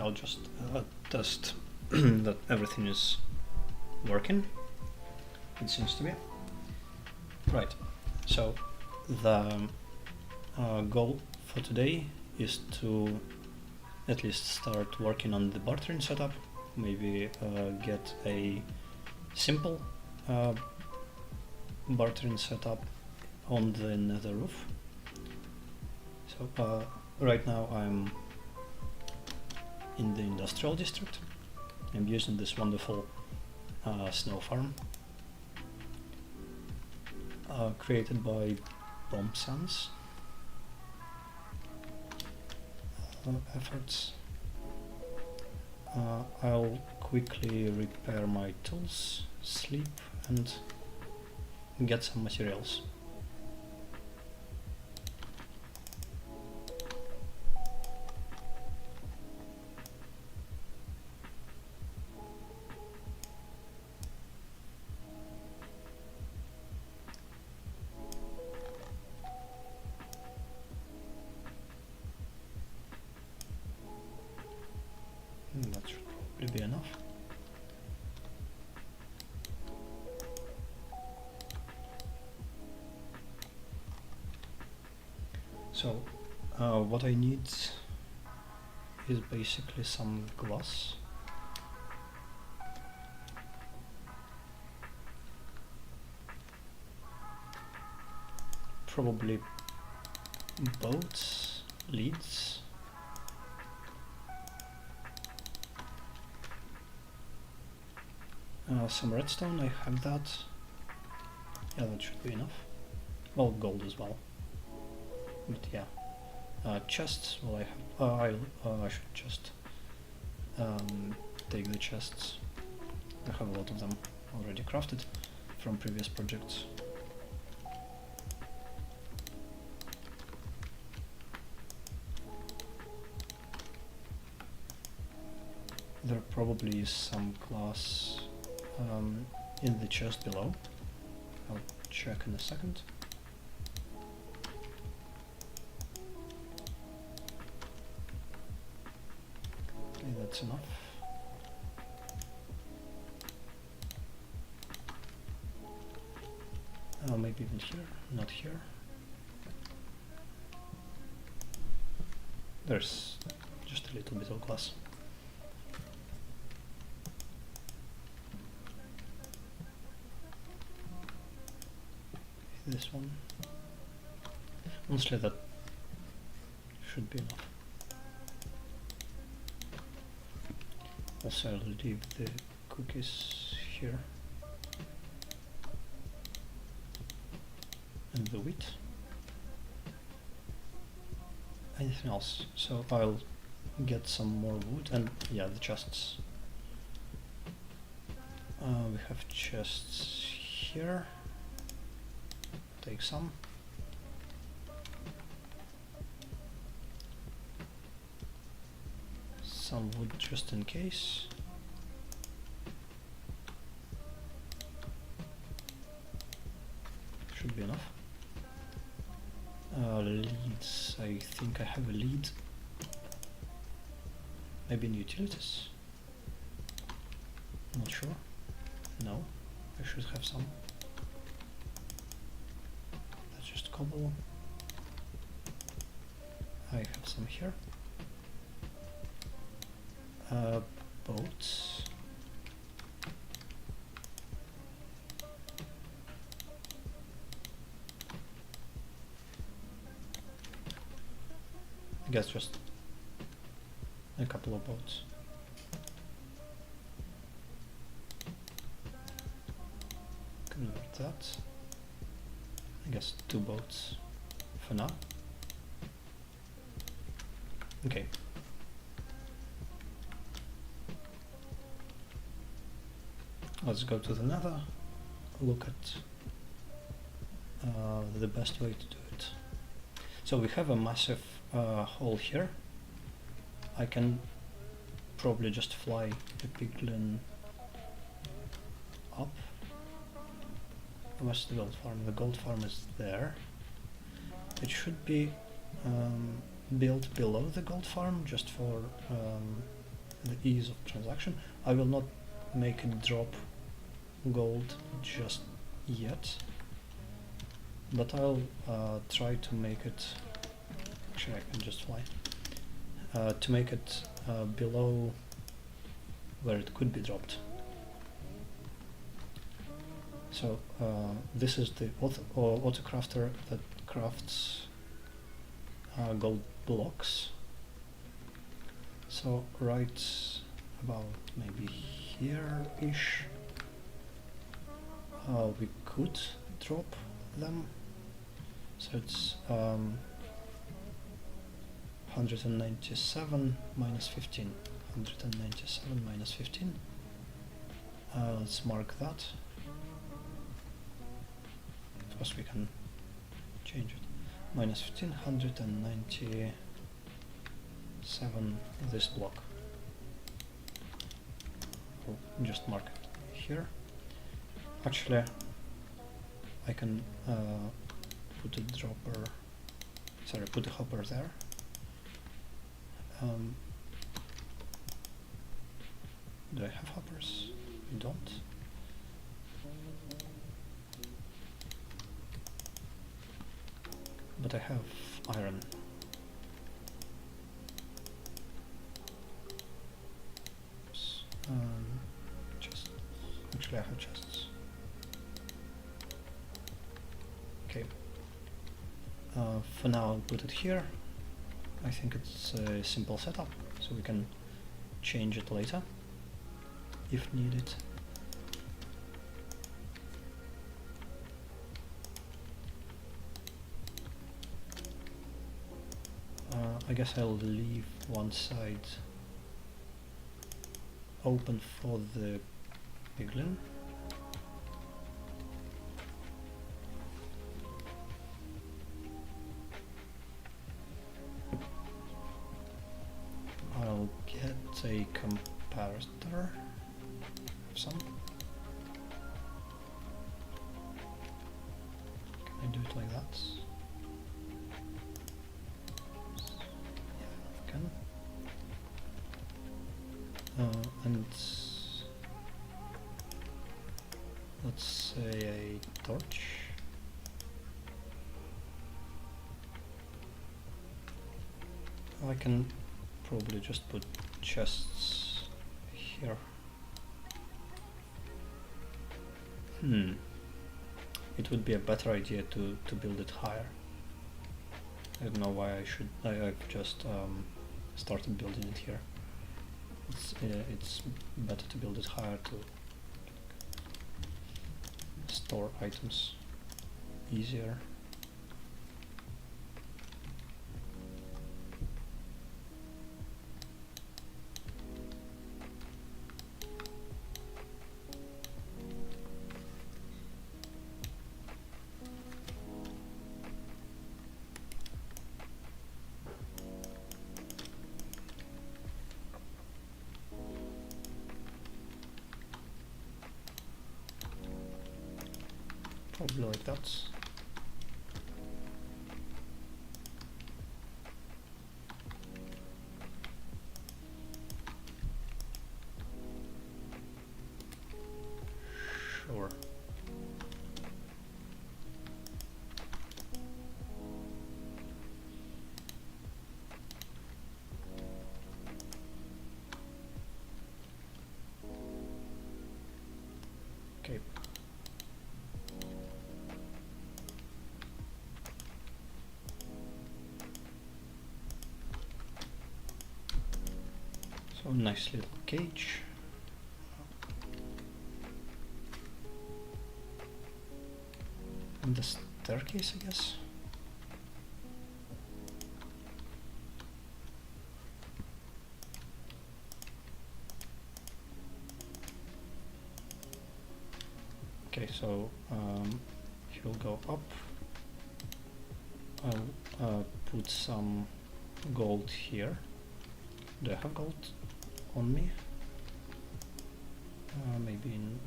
I'll just test that everything is working. It seems to be. Right, so the goal for today is to at least start working on the bartering setup, maybe get a simple bartering setup on the nether roof. So right now I'm in the industrial district. I'm using this wonderful snow farm created by Bomb Sans efforts. I'll quickly repair my tools, sleep, and get some materials. That should probably be enough. So what I need is basically some glass. Probably boats, leads. Some redstone, I have that. Yeah, that should be enough. Well, gold as well. But yeah, chests. Well, I have. I should just take the chests. I have a lot of them already crafted from previous projects. There probably is some glass in the chest below. I'll check in a second. Okay, that's enough. Maybe even here, not here. There's just a little bit of glass. This one. Honestly, that should be enough. Also, I'll leave the cookies here. And the wheat. Anything else? So I'll get some more wood and yeah, the chests. We have chests here. Take some. Some wood just in case. Should be enough. Leads. I think I have a lead. Maybe in utilities? Not sure. No, I should have some. Cobble. I have some here. Boats. I guess just a couple of boats. Convert that. I guess 2 boats for now. Okay. Let's go to the nether, look at the best way to do it. So we have a massive hole here. I can probably just fly the piglin up. Where's the gold farm? The gold farm is there. It should be built below the gold farm just for the ease of transaction. I will not make it drop gold just yet, but I'll try to make it, actually I can just fly, to make it below where it could be dropped. So this is the auto crafter that crafts gold blocks. So right about maybe here-ish, we could drop them. So it's 197 minus 15. 197 minus 15. Let's mark that. First we can change it. Minus 15, 197 this block. Or just mark it here. Actually, I can put a dropper, sorry, put a hopper there. Do I have hoppers? I don't. But I have iron. Oops. Chest. Actually, I have chests. Okay. For now, I'll put it here. I think it's a simple setup, so we can change it later if needed. I guess I'll leave one side open for the piglin. I'll get a comparator of some. Can I do it like that? And let's say a torch. I can probably just put chests here. It would be a better idea to build it higher. I don't know why I've just started building it here. It's better to build it higher to store items easier. Probably like that. Sure. Okay. So nice little cage. And the staircase, I guess. Okay, so he'll go up. I'll put some gold here. Do I have gold on me? Maybe in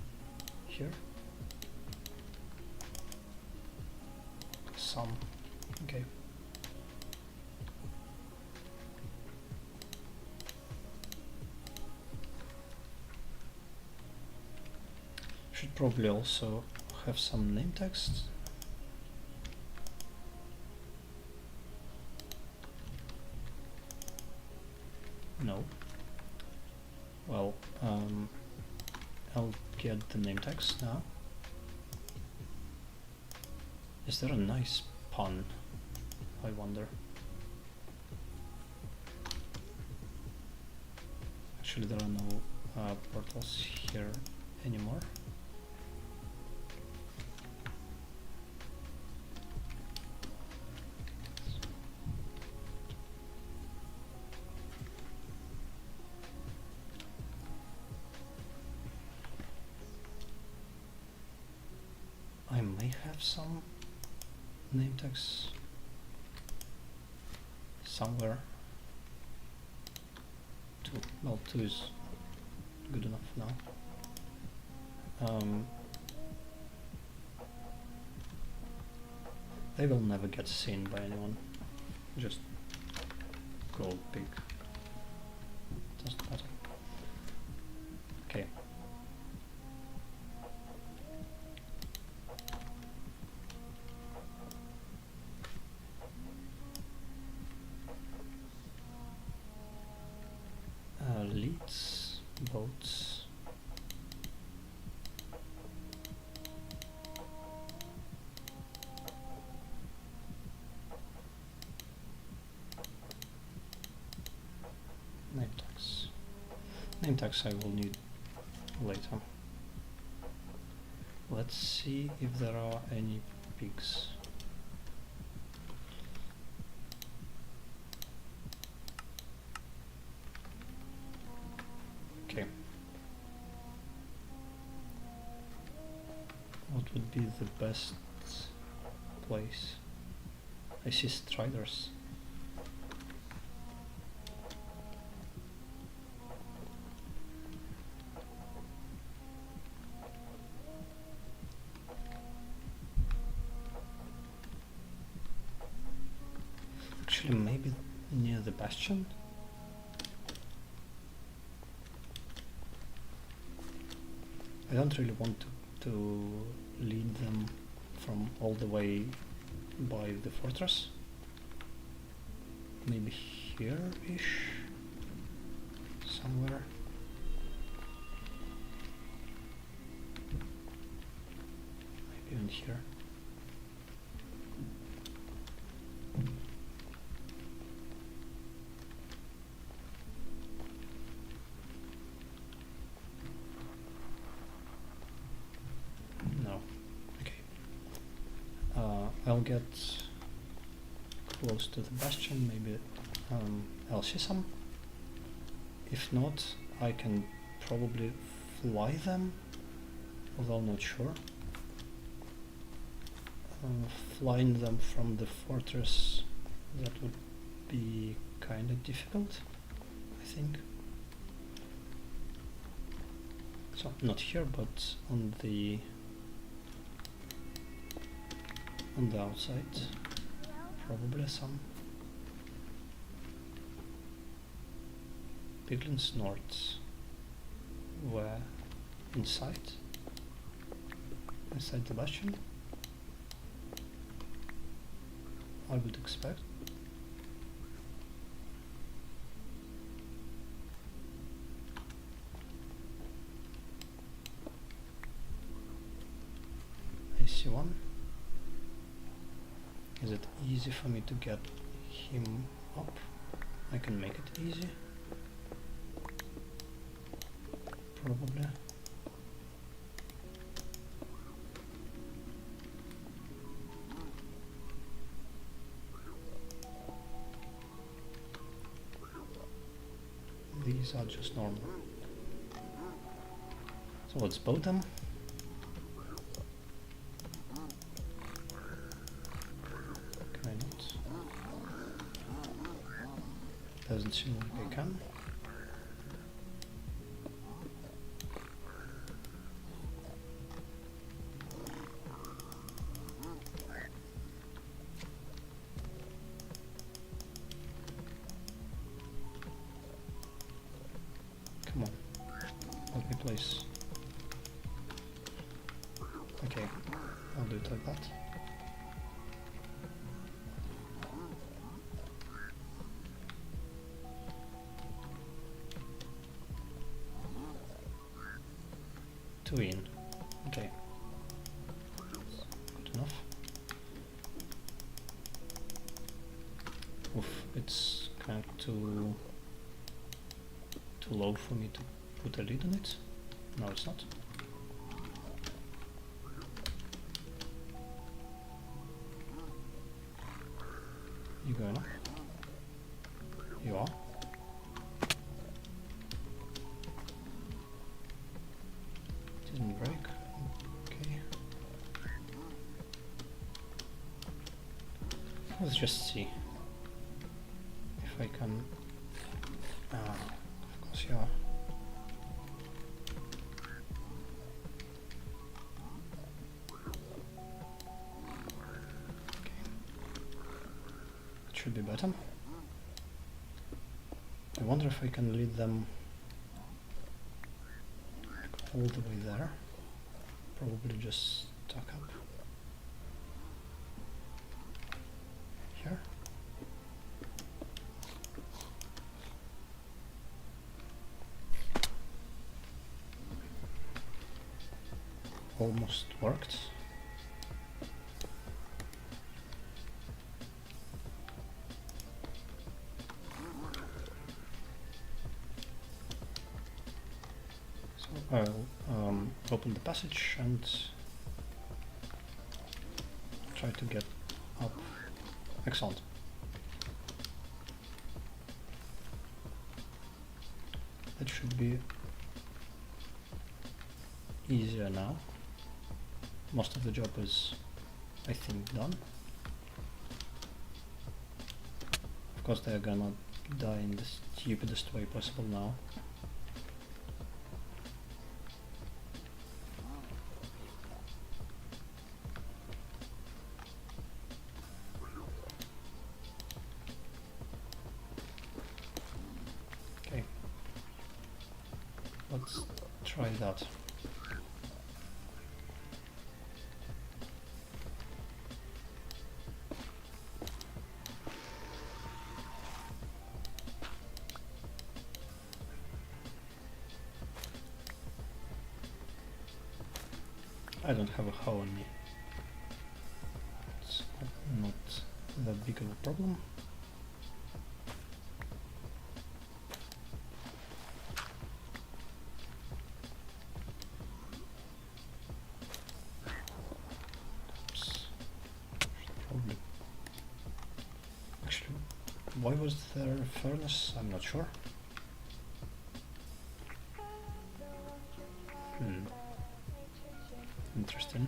here. Some. Okay. Should probably also have some name text. No. Well, I'll get the name text now. Is there a nice pun? I wonder. Actually, there are no portals here anymore. I may have some name tags somewhere. Well, 2 is good enough now. They will never get seen by anyone. Just go big. Doesn't matter. Okay. Leads, boats. Name tags. Name tags I will need later. Let's see if there are any pigs. Okay. What would be the best place? I see striders. Actually, maybe near the bastion? I don't really want to lead them from all the way by the fortress. Maybe here-ish? Somewhere. Maybe even here. I'll get close to the bastion, maybe I'll see some. If not, I can probably fly them, although I'm not sure. Flying them from the fortress, that would be kinda difficult, I think. So, not here, but on the outside, probably some. Piglin snorts. Where? Inside the bastion? I would expect. I see one. Is it easy for me to get him up? I can make it easy. Probably. These are just normal. So let's boat them. Doesn't seem like I can. Come on, let me place Okay, I'll do it like that. Two in. Okay. Good enough. Oof, it's kind of too low for me to put a lid on it. No, it's not. You going up? You are? Didn't break. Okay. Let's just see if I can. Of course you are. Should be better. I wonder if I can lead them all the way there. Probably just stuck up here. Almost worked. I'll open the passage and try to get up. Excellent. That should be easier now. Most of the job is, I think, done. Of course they're gonna die in the stupidest way possible now. Let's try that. I don't have a how on me. It's not that big of a problem. Why was there a furnace? I'm not sure. Interesting.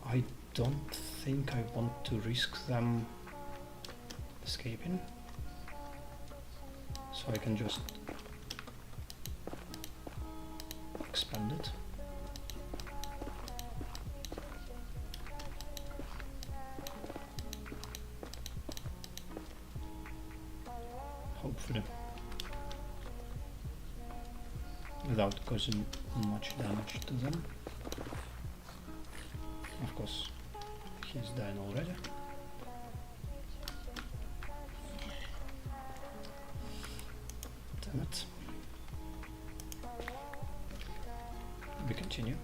I don't think I want to risk them escaping, so I can just expand it. Hopefully. Without causing much damage to them. Of course, he's dying already. Damn it. We continue.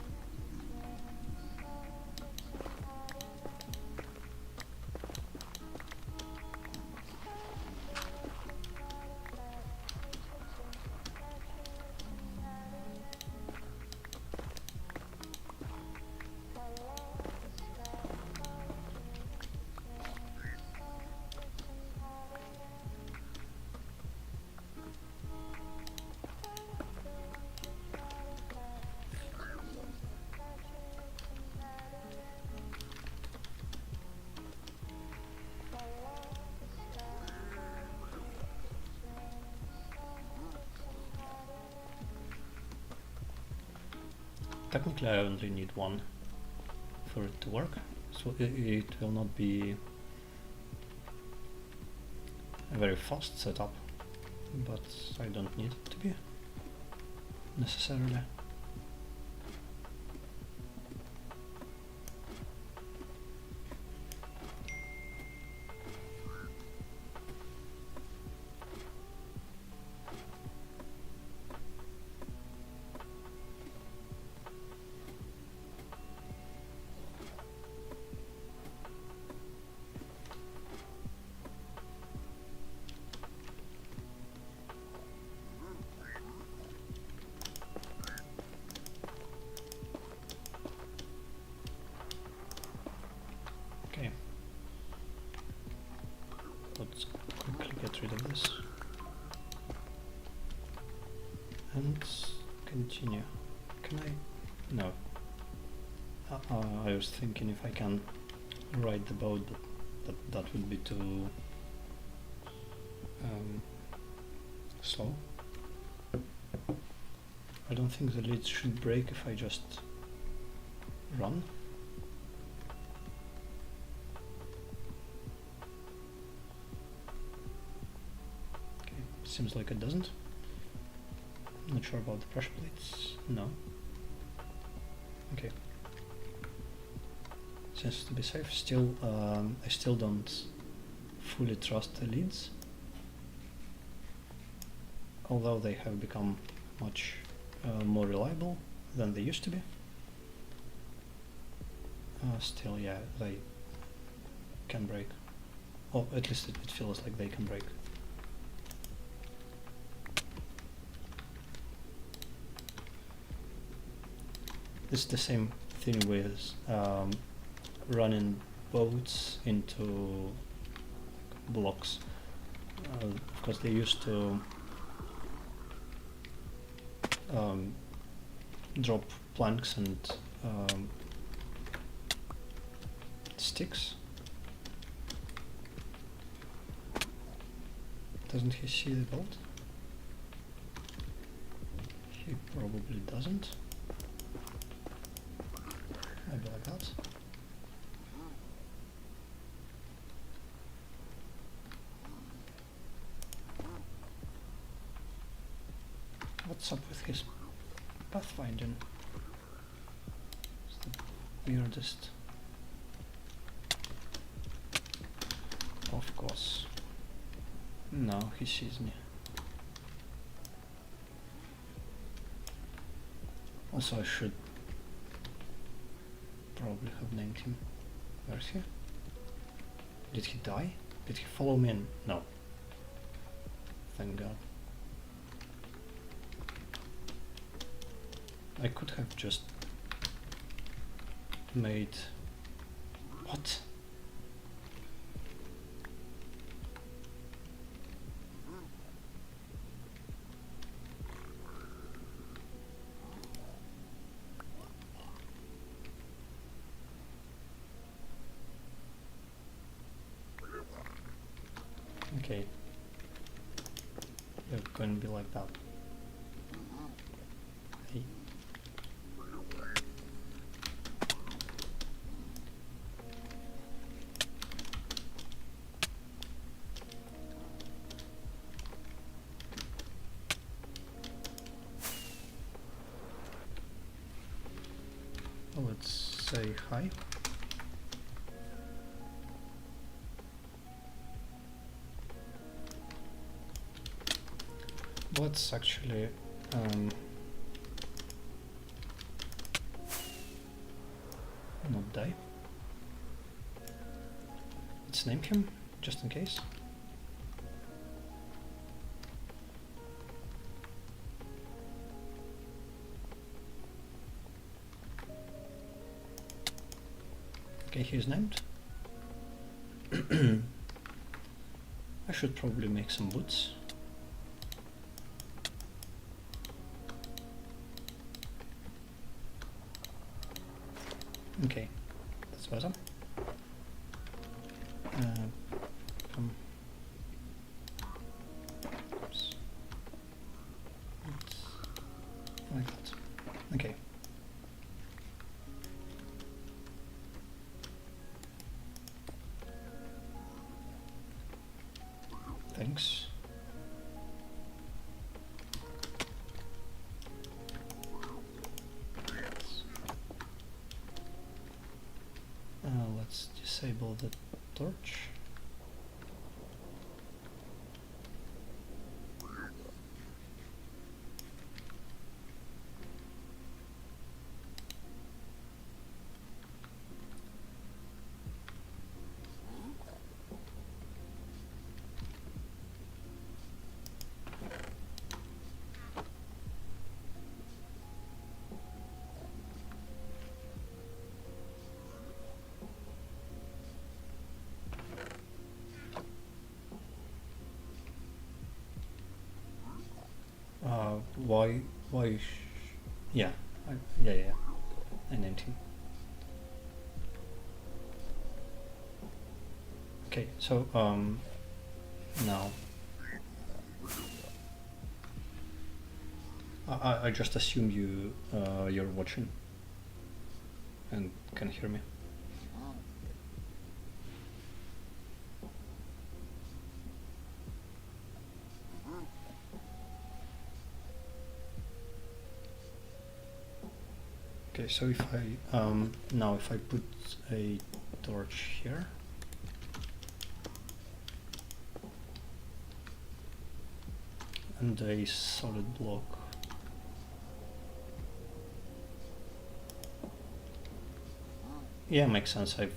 Technically I only need one for it to work, so it will not be a very fast setup, but I don't need it to be necessarily. Continue. Can I? No. I was thinking if I can ride the boat, but that would be too slow. I don't think the leads should break if I just run. Okay, seems like it doesn't. Not sure about the pressure plates. No. Okay. Seems to be safe. Still, I still don't fully trust the leads, although they have become much more reliable than they used to be. Still, yeah, they can break. Or at least it feels like they can break. It's the same thing with running boats into blocks. Of course, they used to drop planks and sticks. Doesn't he see the boat? He probably doesn't. Maybe like that. What's up with his pathfinding? It's the weirdest. Of course. No, he sees me. Also, I should probably have named him. Where is he? Did he die? Did he follow me in? No. Thank God. I could have just made... What? Okay. You're going to be like that. Hey. Let's say hi. Let's actually not die. Let's name him, just in case. Okay, he's named. I should probably make some boots. Okay, that's better. Oops. Like that. Okay. Thanks. Let's disable the torch. Why Yeah, yeah. I named him. Okay, so now I just assume you're watching and can hear me. Okay, so if I now if I put a torch here, and a solid block, yeah, makes sense. I've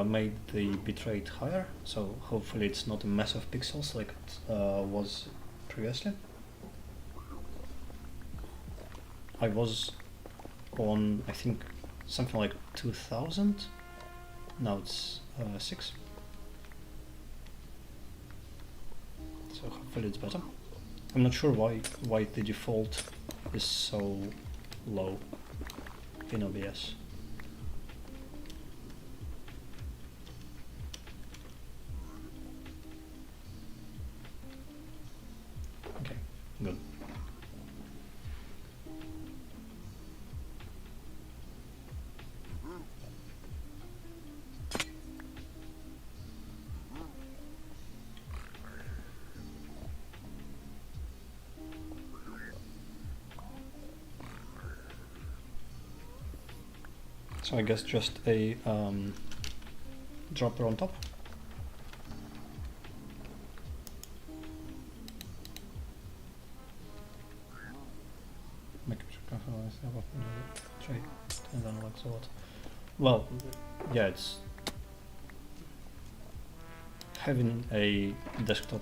made the bitrate higher, so hopefully it's not a mess of pixels like it was previously. I was on, I think, something like 2000. Now it's 6. So hopefully it's better. I'm not sure why the default is so low in OBS. Okay, good. So I guess just a dropper on top. Well, yeah, it's having a desktop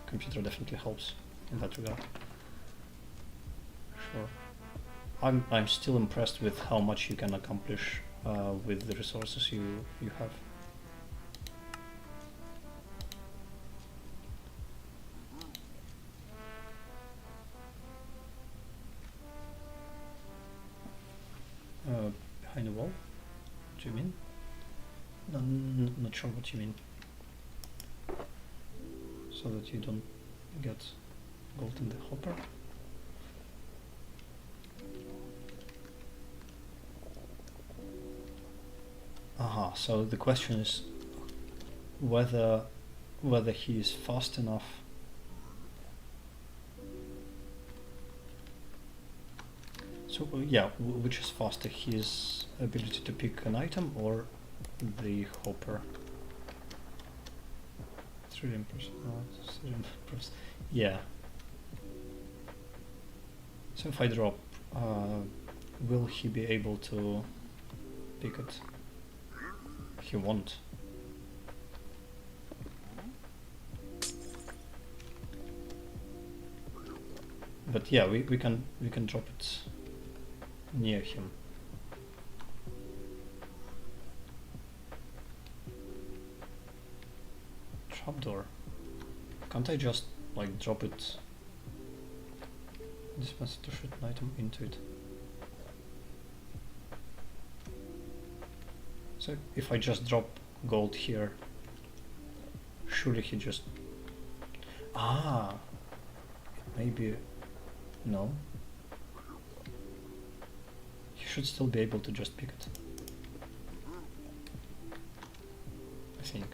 computer definitely helps in that regard. Sure. I'm still impressed with how much you can accomplish with the resources you have. Behind the wall? What do you mean? Not sure what you mean. So that you don't get gold in the hopper? Aha, so the question is whether he is fast enough. So yeah, which is faster, his ability to pick an item or the hopper? It's really impressive. Yeah. So if I drop, will he be able to pick it? He won't. But yeah, we can drop it near him. Trapdoor. Can't I just like drop it? Dispense to shoot an item into it. So if I just drop gold here, surely he just... Ah! Maybe... No. He should still be able to just pick it. I think.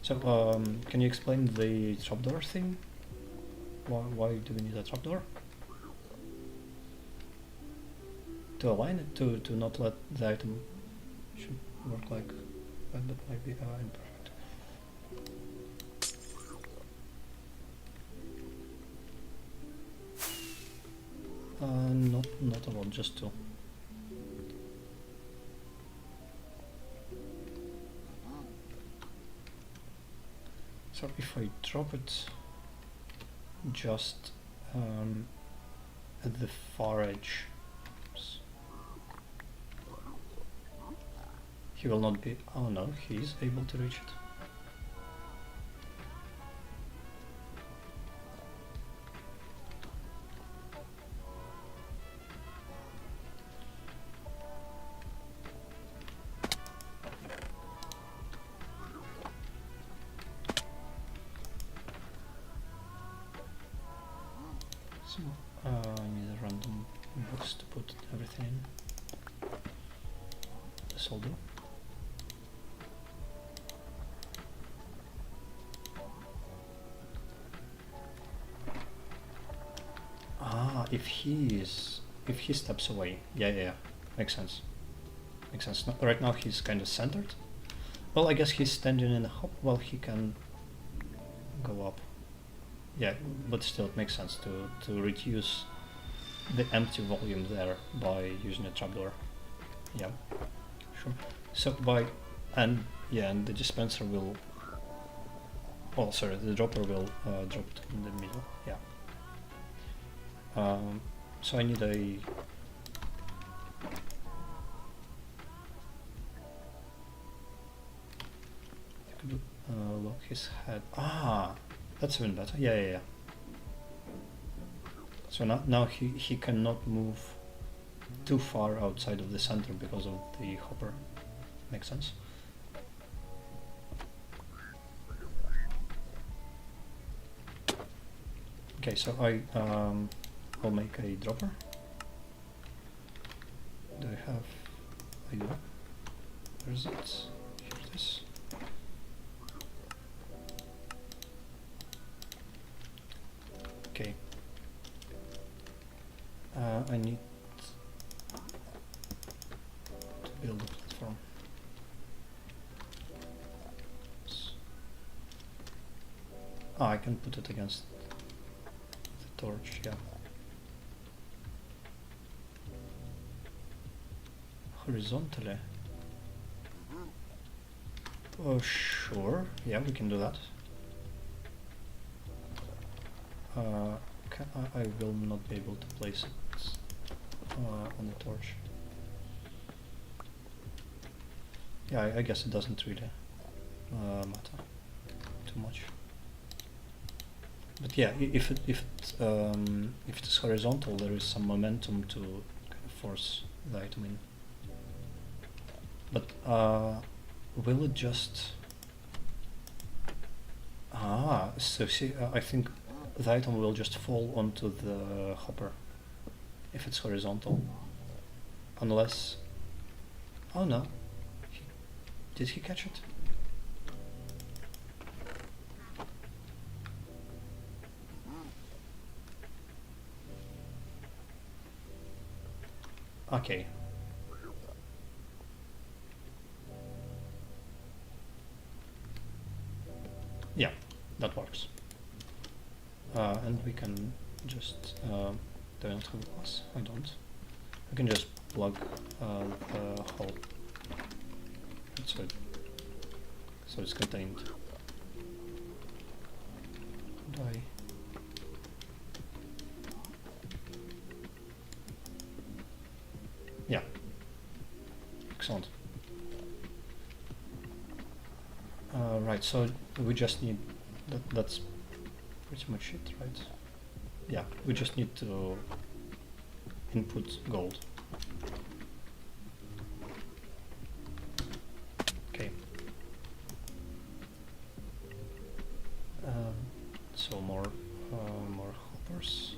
So, can you explain the trapdoor thing? Why do we need a trapdoor? To align it, to not let the item should work like that, but might be imperfect. Not a lot, just 2. So if I drop it just at the far edge, he will not be... Oh no, he is able to reach it. So I need a random box to put everything in. This will do. Ah, if he steps away, yeah, makes sense. Makes sense. Right now he's kind of centered. Well, I guess he's standing in a hop. Well, he can go up. Yeah, but still, it makes sense to reduce the empty volume there by using a trapdoor. Yeah, sure. So and the dispenser will. Oh, sorry, the dropper will drop in the middle. Yeah. So I need a. Lock his head. Ah, that's even better. Yeah. So now he cannot move too far outside of the center because of the hopper. Makes sense. Okay, so I'll make a dropper. Do I have? I do. Where is it? Here it is. Okay. I need to build a platform. Ah, I can put it against the torch, yeah. Horizontally. Oh, sure. Yeah, we can do that. I will not be able to place it on the torch. Yeah, I guess it doesn't really matter too much. But yeah, if it is horizontal, there is some momentum to kind of force the item in. But will it just? Ah, so see, I think the item will just fall onto the hopper if it's horizontal, unless. Oh no, did he catch it? Okay. Yeah, that works. And we can just, do I not have glass? I don't. We can just plug the hole. So it's contained. Do I? Yeah. Excellent. Right, so we just need, that's pretty much it, right? Yeah, we just need to input gold. Okay. So more hoppers.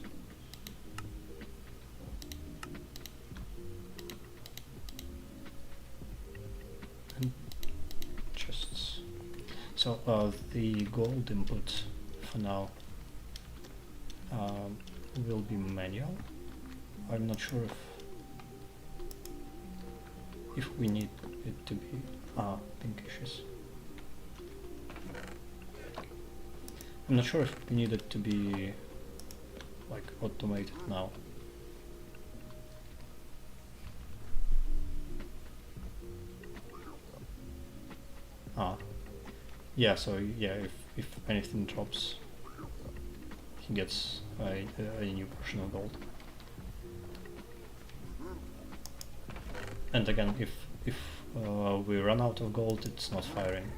And chests. So the gold input for now will be manual. I'm not sure if we need it to be pink issues. I'm not sure if we need it to be like automated now. Yeah, so yeah, if anything drops, he gets a new portion of gold. And again, if we run out of gold, it's not firing.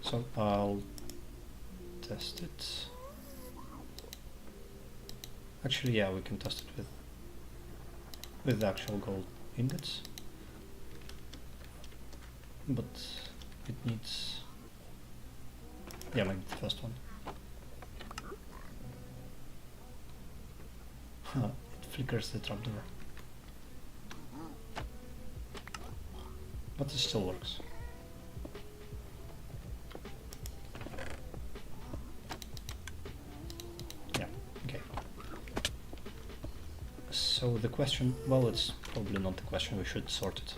So I'll test it. Actually, yeah, we can test it with the actual gold ingots. But it needs, yeah, maybe the first one. It flickers the trapdoor. But it still works. Yeah, okay. So the question, well, it's probably not the question, we should sort it.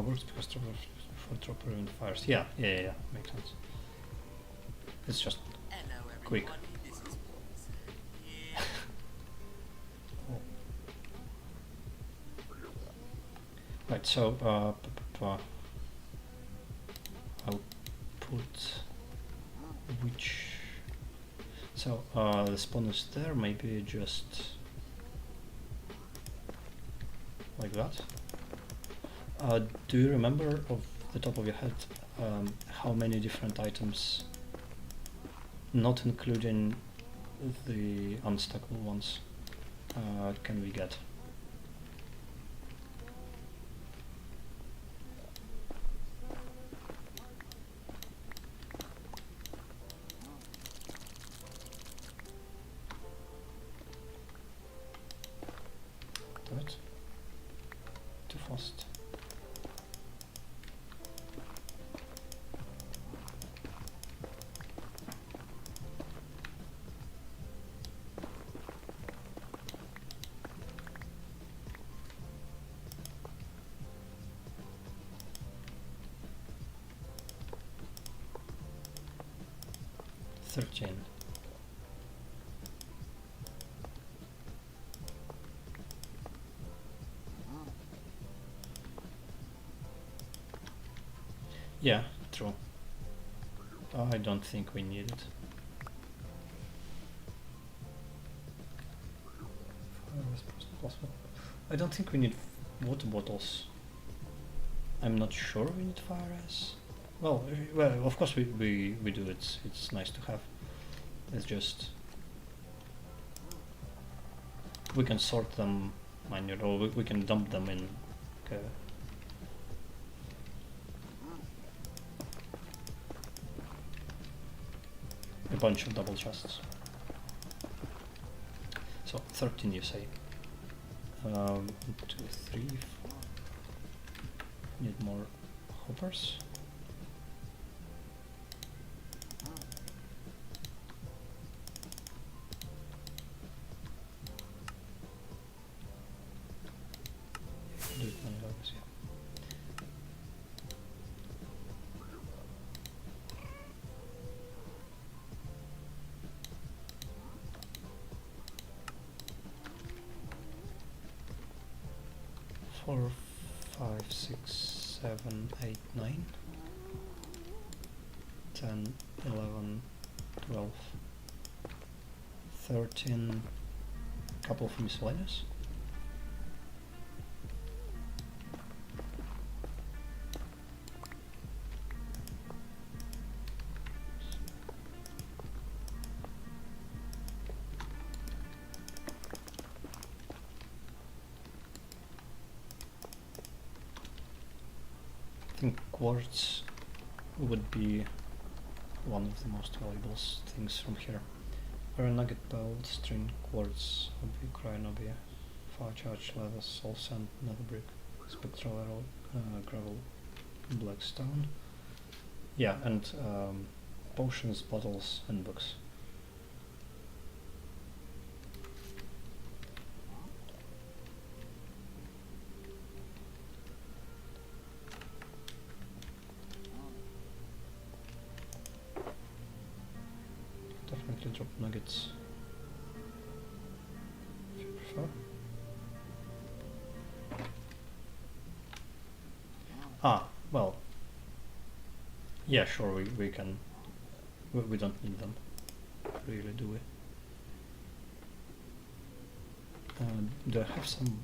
Works because for dropper and fires. Yeah, makes sense. It's just quick. Oh. Right, so I'll put which. So the spawn is there, maybe just like that. Do you remember off the top of your head how many different items, not including the unstackable ones, can we get? Damn it. Too fast. Yeah, true. I don't think we need it. I don't think we need water bottles. I'm not sure we need fire ice. Well, of course we do. It's nice to have. It's just we can sort them manually, or we can dump them in a bunch of double chests. So 13, you say? 1, 2, 3, 4. Need more hoppers. Do it manually, yeah. Four, 5, 6, 7, 8, 9, 10, 11, 12, 13, couple of miscellaneous. I think quartz would be one of the most valuable things from here. Iron nugget, belt, string, quartz, obby, crying obby, fire charge, leather, soul sand, nether brick, spectral arrow, gravel, black stone. Yeah, and potions, bottles, and books. Definitely drop nuggets if you prefer. Well, yeah, sure, we can, we don't need them, really, do we? Do I have some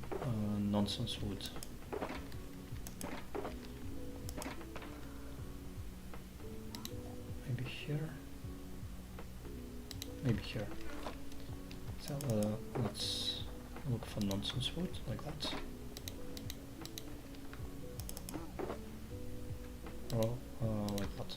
nonsense wood? here. Maybe here. So let's look for nonsense wood like that. Or like that.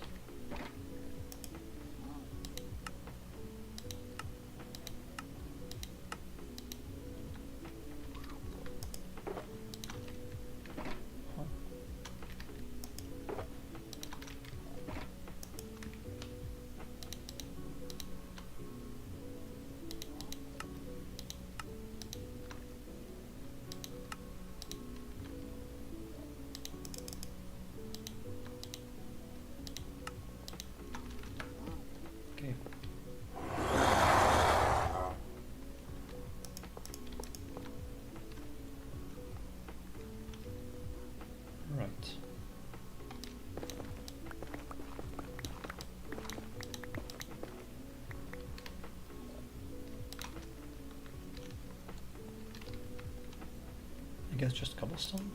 Right. I guess just cobblestone.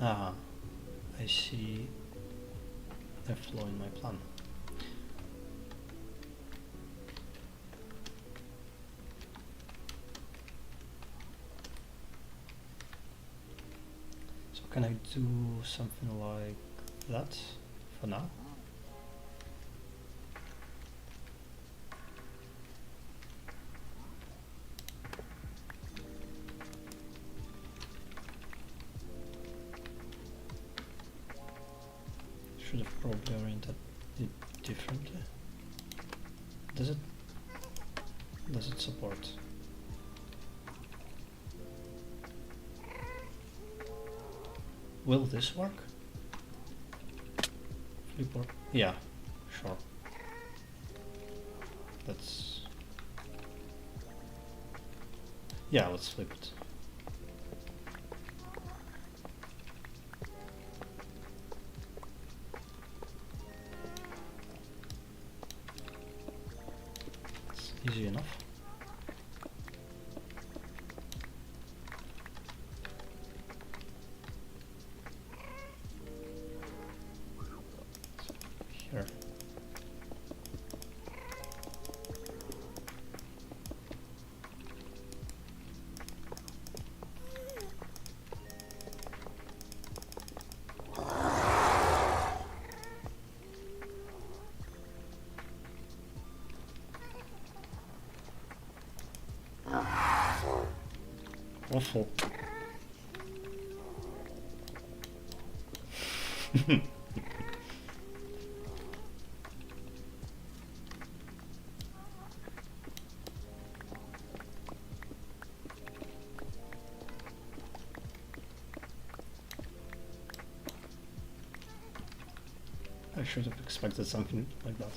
Ah, I see a flaw in my plan. So can I do something like that for now? Should have probably oriented it differently. Does it support? Will this work? Flip or yeah, sure. That's yeah, let's flip it. Easy enough. Here. Awful. I should have expected something like that.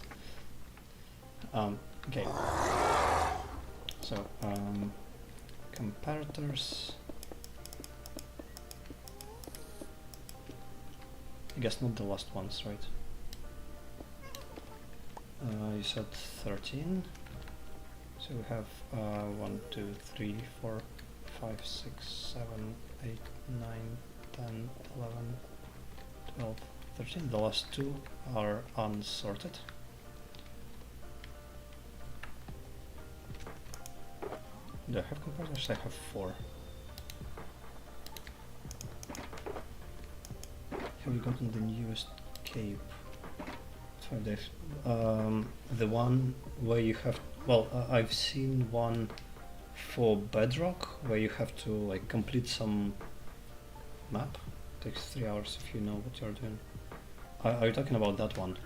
Okay. So, comparators. I guess not the last ones, right? You said 13. So we have 1, 2, 3, 4, 5, 6, 7, 8, 9, 10, 11, 12, 13. The last two are unsorted. Do I have comparators? I have 4. Have you gotten the newest cape? The one where you have, well, I've seen one for Bedrock where you have to like complete some map. It takes 3 hours if you know what you're doing. Are you talking about that one?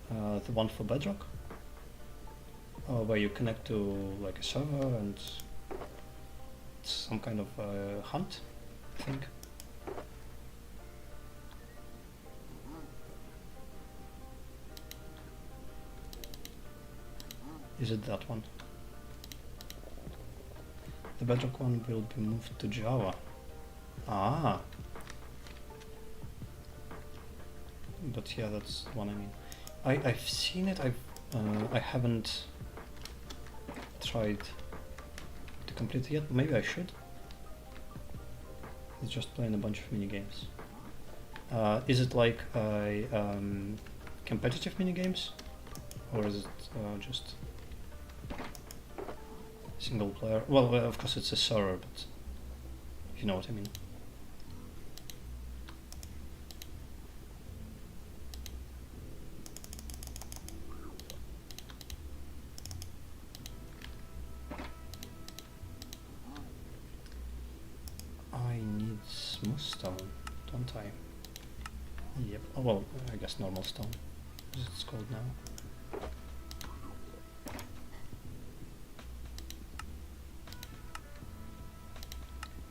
The one for Bedrock? Where you connect to like a server and it's some kind of hunt, I think. Is it that one? The Bedrock one will be moved to Java. Ah! But yeah, that's the one I mean. I've seen it, I haven't tried to complete it yet. Maybe I should. He's just playing a bunch of mini games. Is it like competitive mini games, or is it just single player? Well, of course it's a server, but you know what I mean. I need smooth stone, don't I? Yep. Oh, well, I guess normal stone, as it's called now.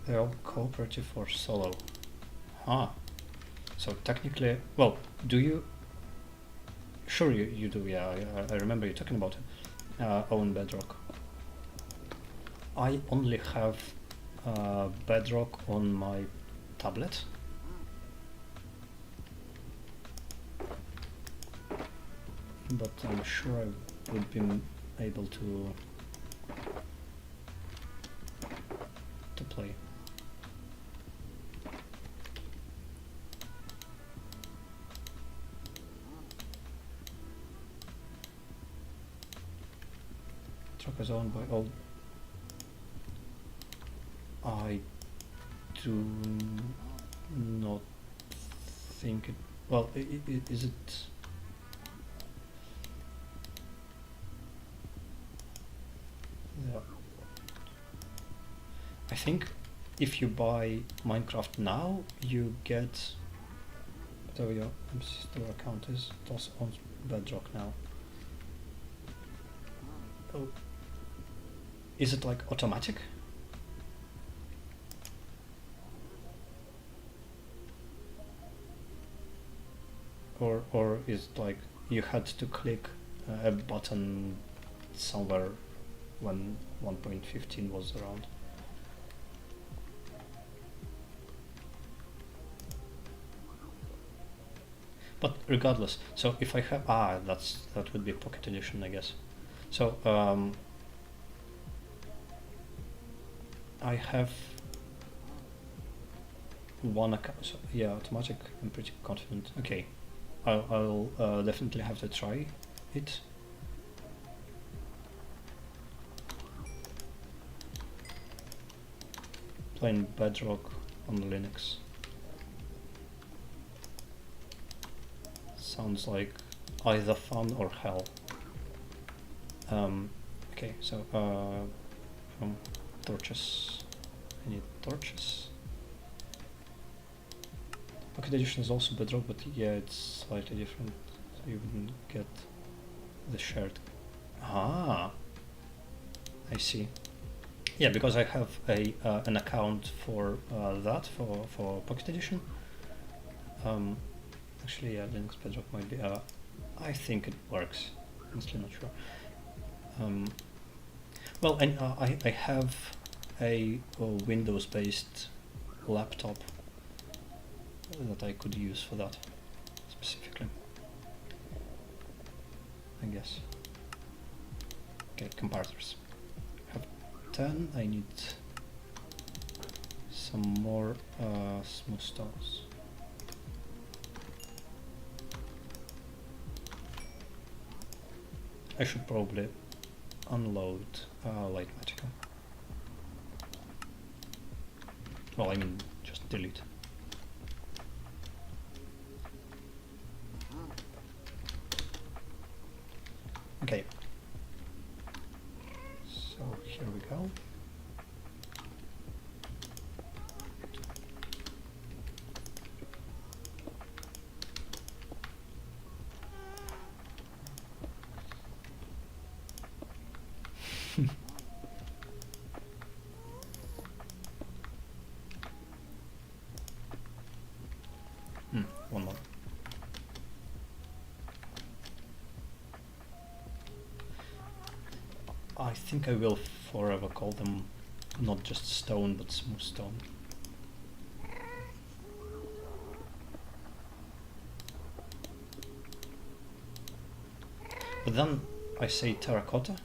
They're all cooperative or solo. Huh. So technically, well, do you? Sure, you do. Yeah, I remember you talking about it. Own Bedrock. I only have Bedrock on my tablet. But I'm sure I would be able to play. Truck is owned by all. I do not think it. Well, is it? Yeah. I think if you buy Minecraft now, you get whatever your store account is. It also owns Bedrock now. Oh, is it like automatic? Or is it like you had to click a button somewhere when 1.15 was around? But regardless, so if I have that would be Pocket Edition, I guess. So I have one account. So yeah, automatic. I'm pretty confident. Okay, I'll definitely have to try it. Playing Bedrock on Linux sounds like either fun or hell. Okay, so from torches, I need torches. Pocket Edition is also Bedrock, but yeah, it's slightly different, so you wouldn't get the shared. Ah, I see. Yeah, because I have an account for that for Pocket Edition. Actually, yeah, Linux Bedrock might be. I think it works. Honestly, not sure. Well, I have a Windows-based laptop that I could use for that specifically, I guess. Okay, comparators. I have 10. I need some more smooth stones. I should probably unload Light Magica. Well, I mean, just delete. Okay. So here we go. One more. I think I will forever call them not just stone, but smooth stone. But then I say terracotta.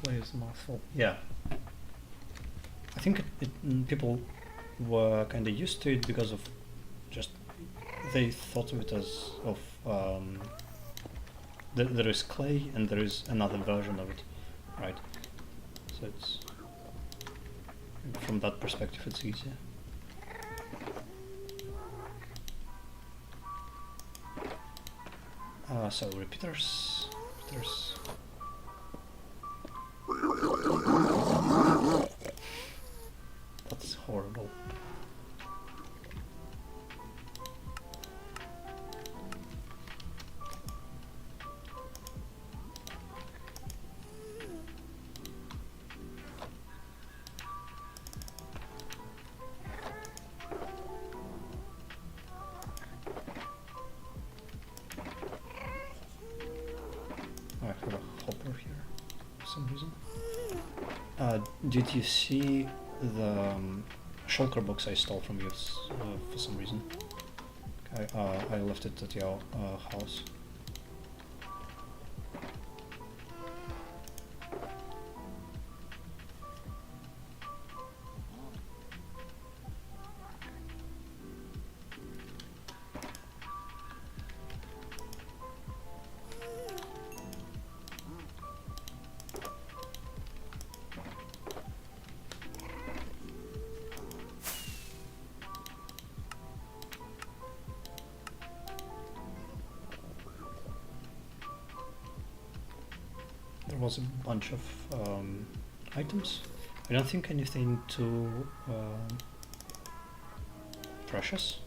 clay is a mouthful. Yeah. I think people were kind of used to it because of just they thought of it as of there is clay and there is another version of it, right? So it's from that perspective it's easier. So repeaters. That's horrible. I have a hopper here for some reason. Did you see the shulker box I stole from you for some reason? I left it at your house. There was a bunch of items. I don't think anything too precious.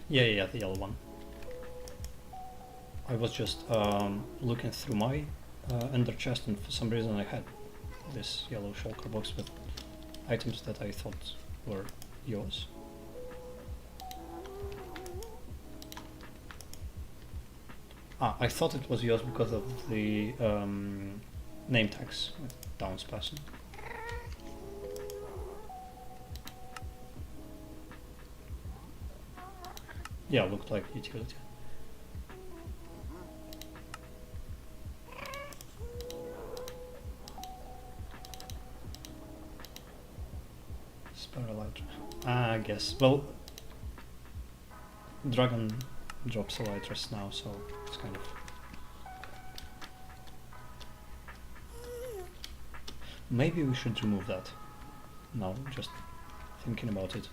Yeah, the yellow one. I was just looking through my ender chest, and for some reason I had this yellow shulker box with items that I thought were yours. I thought it was yours because of the name tags with townsperson. Yeah, looked like utility. Spare elytra. I guess. Well, dragon drops elytras now, so it's kind of... Maybe we should remove that. No, just thinking about it.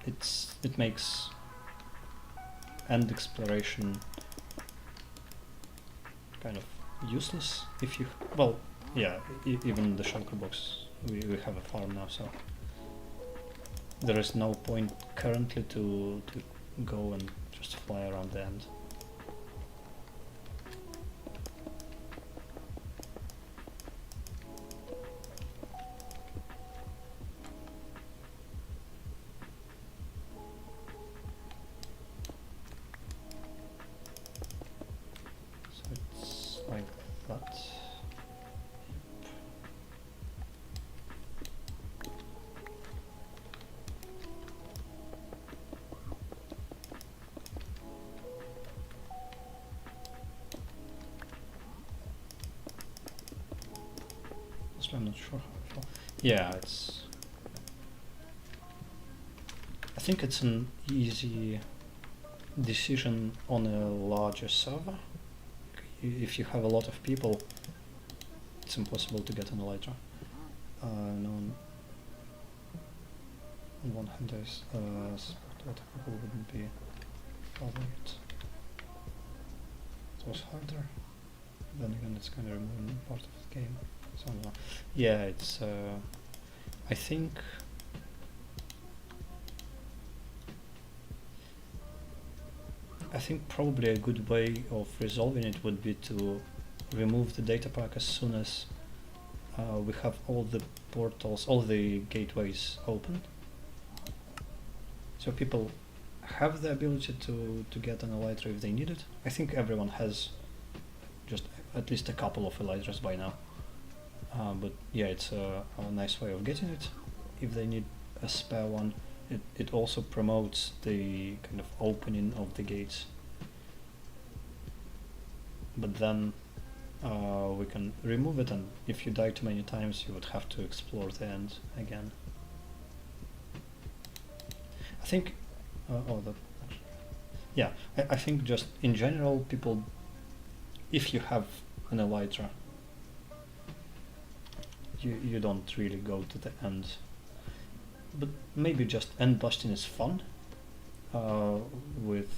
It makes end exploration kind of useless if you... Well, yeah, even the shulker box, we have a farm now, so there is no point currently to go and just fly around the end. So it's like that. I'm not sure how. Yeah, it's... I think it's an easy decision on a larger server. If you have a lot of people, it's impossible to get an elytra. No, on one hand there's a lot of people wouldn't be bothered. It was harder. Then again, it's kind of removing part of the game. So yeah, it's I think probably a good way of resolving it would be to remove the data pack as soon as we have all the portals, all the gateways open. So people have the ability to get an elytra if they need it. I think everyone has just at least a couple of elytras by now. But yeah, it's a nice way of getting it. If they need a spare one, it also promotes the kind of opening of the gates. But then we can remove it, and if you die too many times you would have to explore the end again. I think yeah, I think just in general people, if you have an elytra, you don't really go to the end, but maybe just end busting is fun with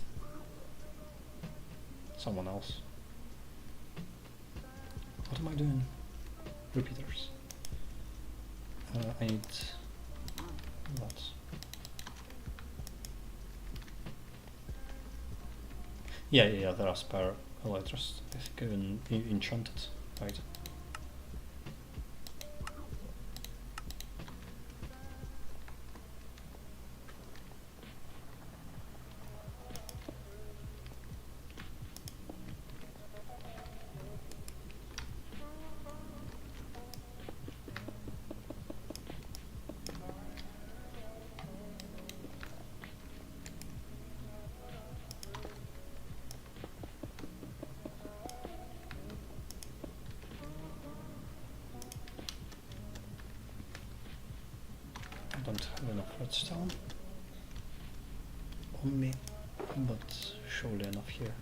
someone else. What am I doing? Repeaters. I need that. Yeah, there are spare elytras. I think even enchanted, right? I don't have enough redstone on me, but surely enough here.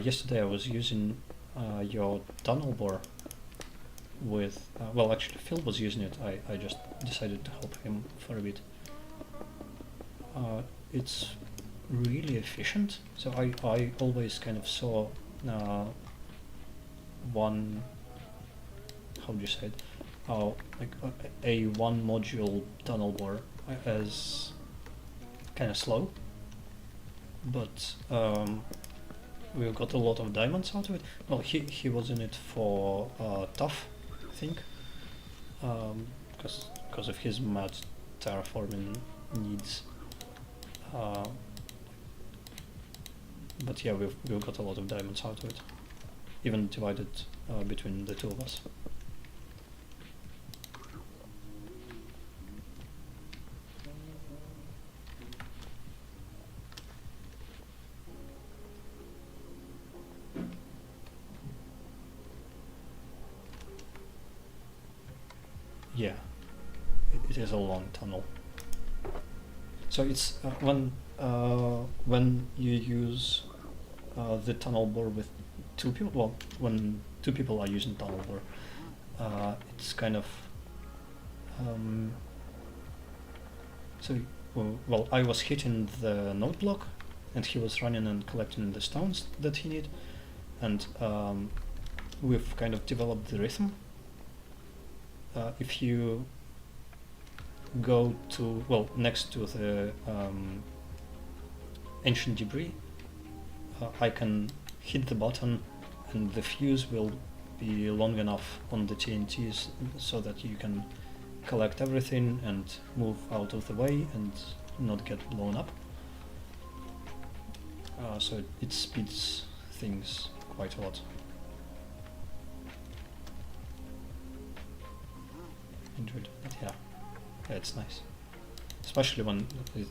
Yesterday I was using your tunnel bore with, well actually Phil was using it, I just decided to help him for a bit. It's really efficient, so I always kind of saw one, how do you say it, like a one module tunnel bore as kind of slow, but we got a lot of diamonds out of it. Well, he was in it for tough, I think, because of his mad terraforming needs. But yeah, we've got a lot of diamonds out of it, even divided between the two of us. Yeah, it is a long tunnel. So it's when you use the tunnel bore with two people, well, when two people are using tunnel bore, it's kind of so well, I was hitting the node block and he was running and collecting the stones that he need, and we've kind of developed the rhythm. If you go to, well, next to the ancient debris, I can hit the button and the fuse will be long enough on the TNTs so that you can collect everything and move out of the way and not get blown up. So it speeds things quite a lot. Enjoyed it, yeah. Yeah, it's nice, especially when it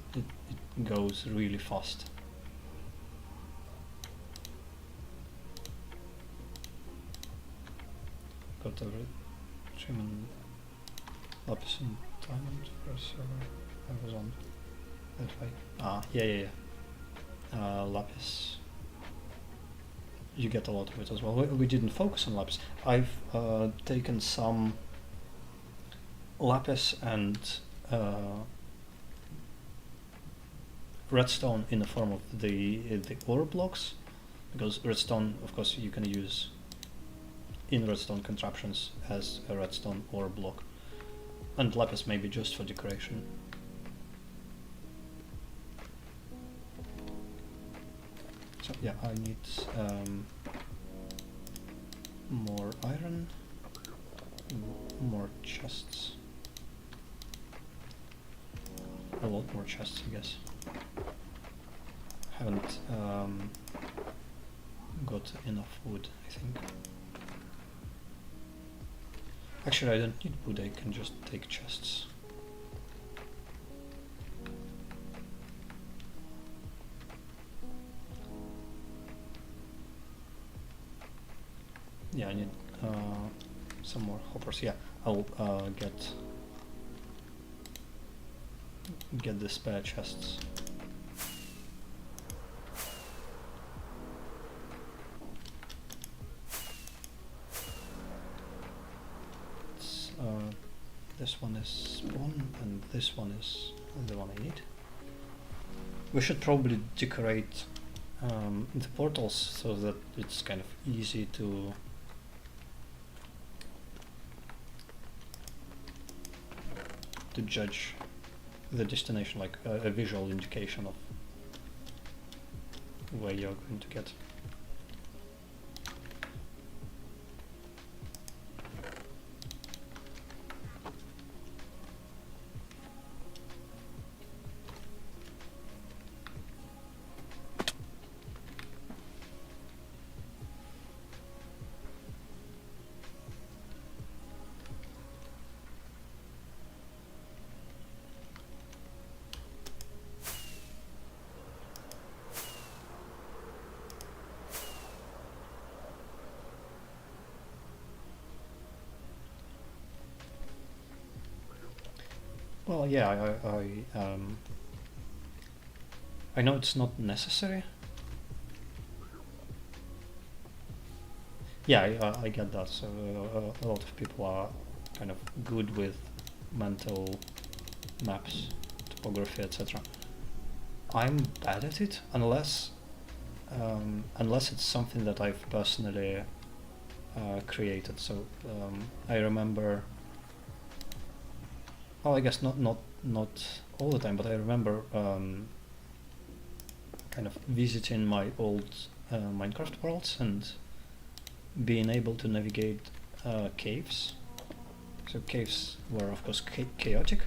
goes really fast. Got a German lapis and diamond for a server I was on that way. Yeah. Lapis. You get a lot of it as well. We didn't focus on lapis. I've taken some lapis and redstone in the form of the ore blocks, because redstone, of course, you can use in redstone contraptions as a redstone ore block, and lapis maybe just for decoration. So yeah, I need more iron, more chests. A lot more chests, I guess. Haven't got enough wood, I think. Actually, I don't need wood, I can just take chests. Yeah, I need some more hoppers. Yeah, I'll get the spare chests. This one is one, and this one is the one I need. We should probably decorate the portals so that it's kind of easy to judge the destination, like a visual indication of where you're going to get. Well, yeah, I know it's not necessary. Yeah, I get that. So a lot of people are kind of good with mental maps, topography, etc. I'm bad at it unless it's something that I've personally created. So I remember. Well, I guess not all the time, but I remember kind of visiting my old Minecraft worlds and being able to navigate caves. So caves were of course chaotic,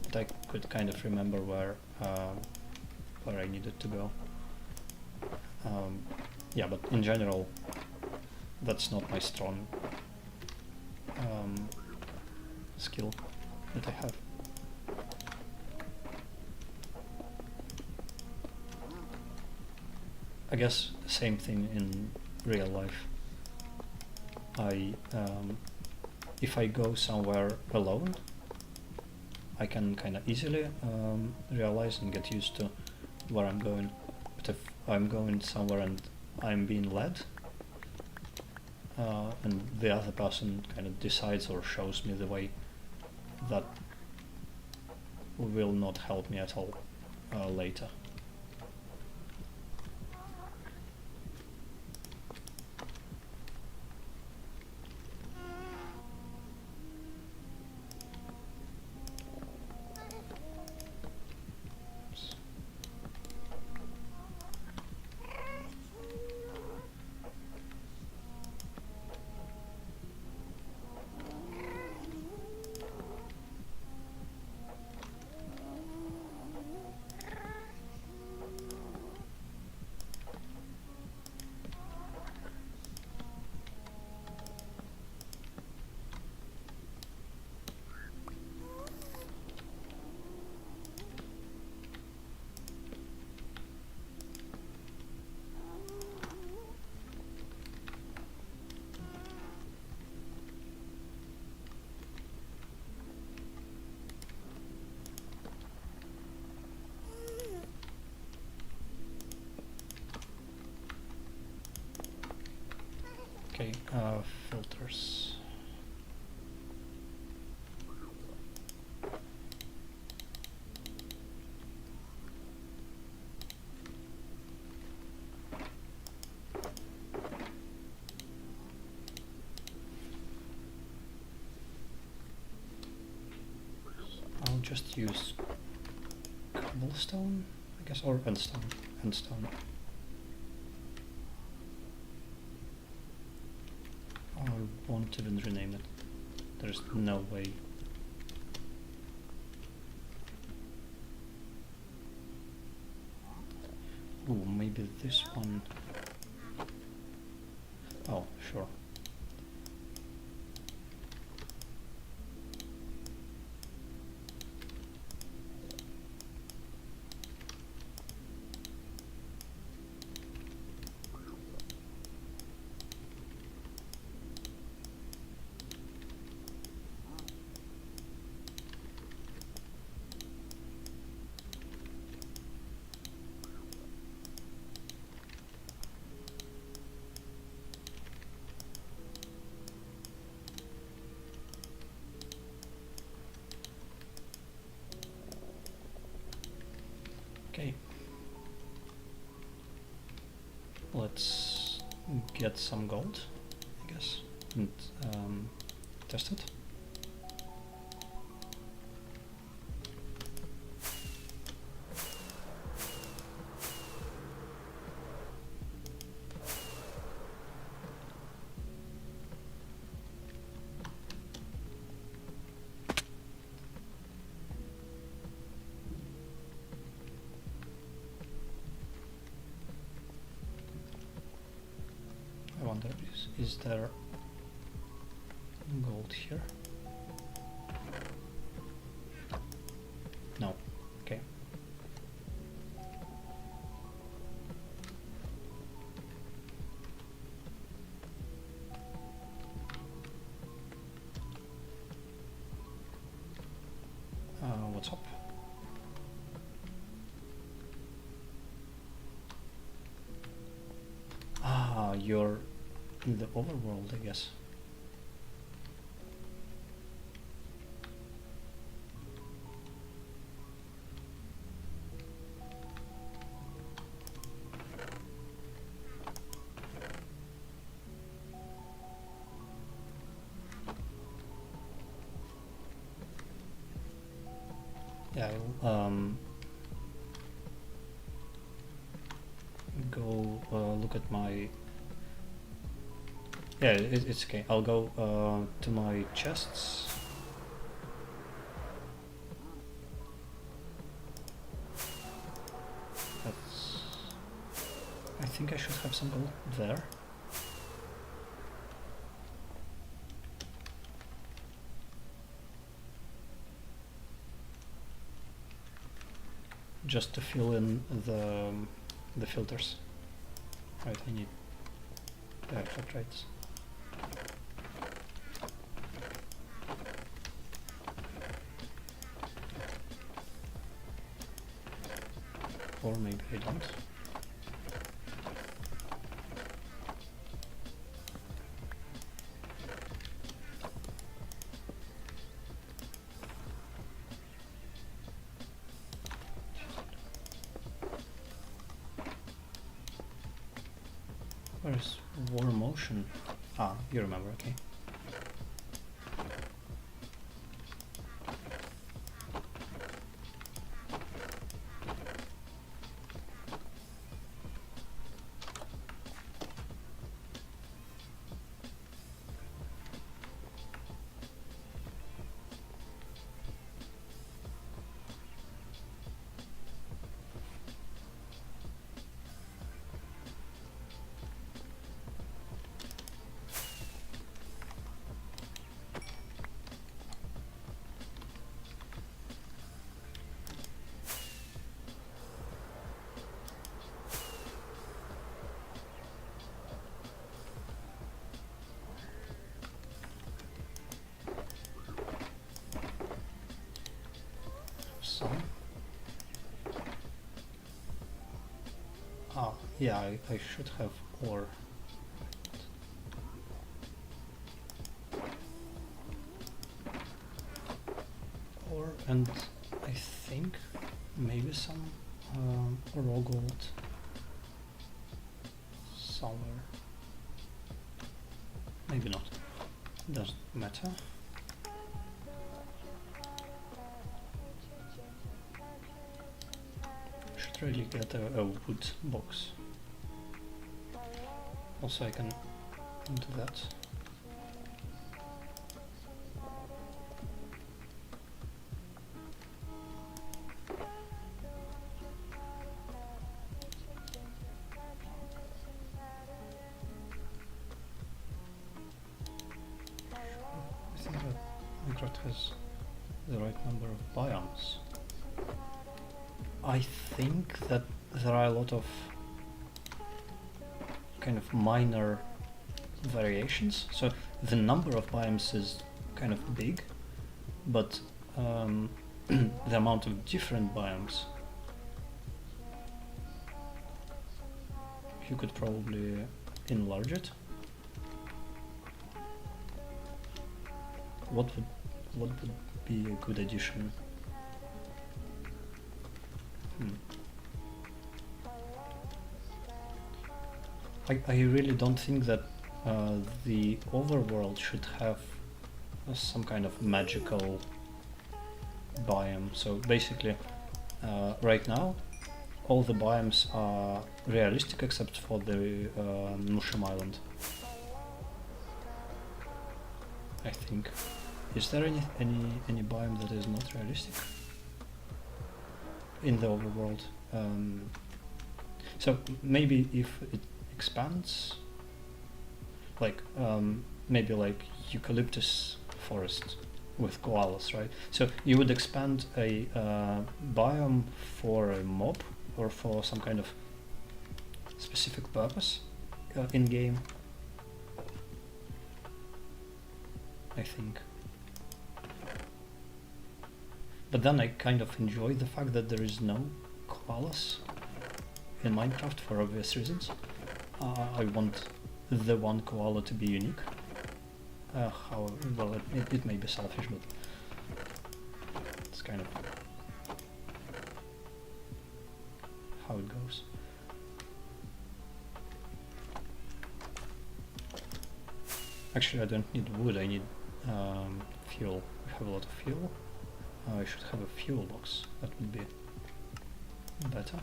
but I could kind of remember where I needed to go. Yeah, but in general, that's not my strong skill that I have. I guess same thing in real life. If I go somewhere alone, I can kind of easily realize and get used to where I'm going. But if I'm going somewhere and I'm being led, and the other person kind of decides or shows me the way, that will not help me at all later. Okay, filters. I'll just use cobblestone, I guess, or endstone. I won't even rename it. There's no way. Ooh, maybe this one. Oh, sure. Okay. Let's get some gold, I guess, and test it. I wonder, is there gold here? No. Okay. What's up? Ah, you're in the overworld, I guess. Yeah, I'll go look at my... Yeah, it's okay. I'll go to my chests. That's... I think I should have some gold there. Just to fill in the filters. Right, I need electrolytes. Or maybe I don't. Where's War Motion? Ah, you remember, okay. Some. Ah, yeah, I should have ore. Ore and I think maybe some raw gold somewhere. Maybe not. Doesn't matter. Should really get a wood box. Also, I can do that. I think that Minecraft has the right number of biomes. I think that there are a lot of kind of minor variations. So the number of biomes is kind of big, but the amount of different biomes, you could probably enlarge it. What would be a good addition? I really don't think that the overworld should have some kind of magical biome. So basically, right now, all the biomes are realistic except for the Nusham Island. I think. Is there any biome that is not realistic in the overworld? So maybe if it expands, like maybe like eucalyptus forest with koalas, right? So you would expand a biome for a mob or for some kind of specific purpose in game, I think. But then I kind of enjoy the fact that there is no koalas in Minecraft for obvious reasons. I want the one koala to be unique. However, well, it may be selfish, but it's kind of how it goes. Actually, I don't need wood, I need fuel. We have a lot of fuel. I should have a fuel box, that would be better.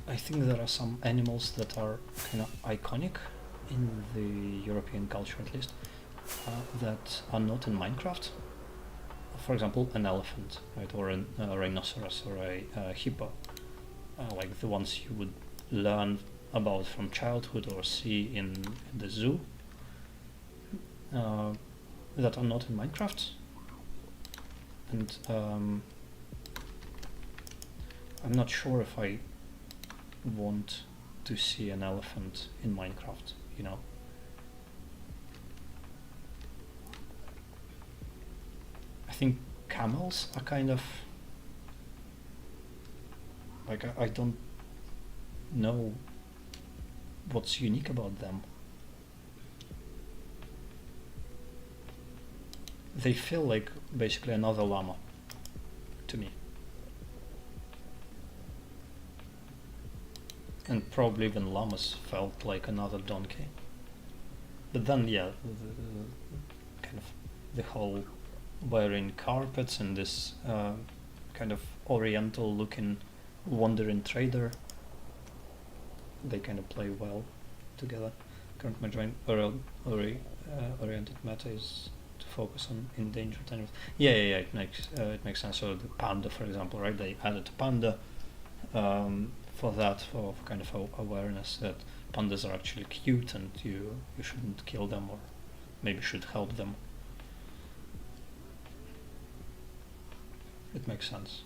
I think there are some animals that are kind of iconic in the European culture, at least, that are not in Minecraft. For example, an elephant, right, or a rhinoceros, or a hippo, like the ones you would learn about from childhood or see in the zoo, that are not in Minecraft. And I'm not sure if I want to see an elephant in Minecraft, you know. I think camels are kind of like I don't know what's unique about them. They feel like basically another llama to me. And probably even llamas felt like another donkey. But then, yeah, kind of the whole wearing carpets and this kind of oriental looking wandering trader, they kind of play well together. Current oriented meta is to focus on endangered animals. Yeah, it makes sense. So the panda, for example, right? They added panda for that, for kind of awareness that pandas are actually cute and you shouldn't kill them, or maybe should help them. It makes sense.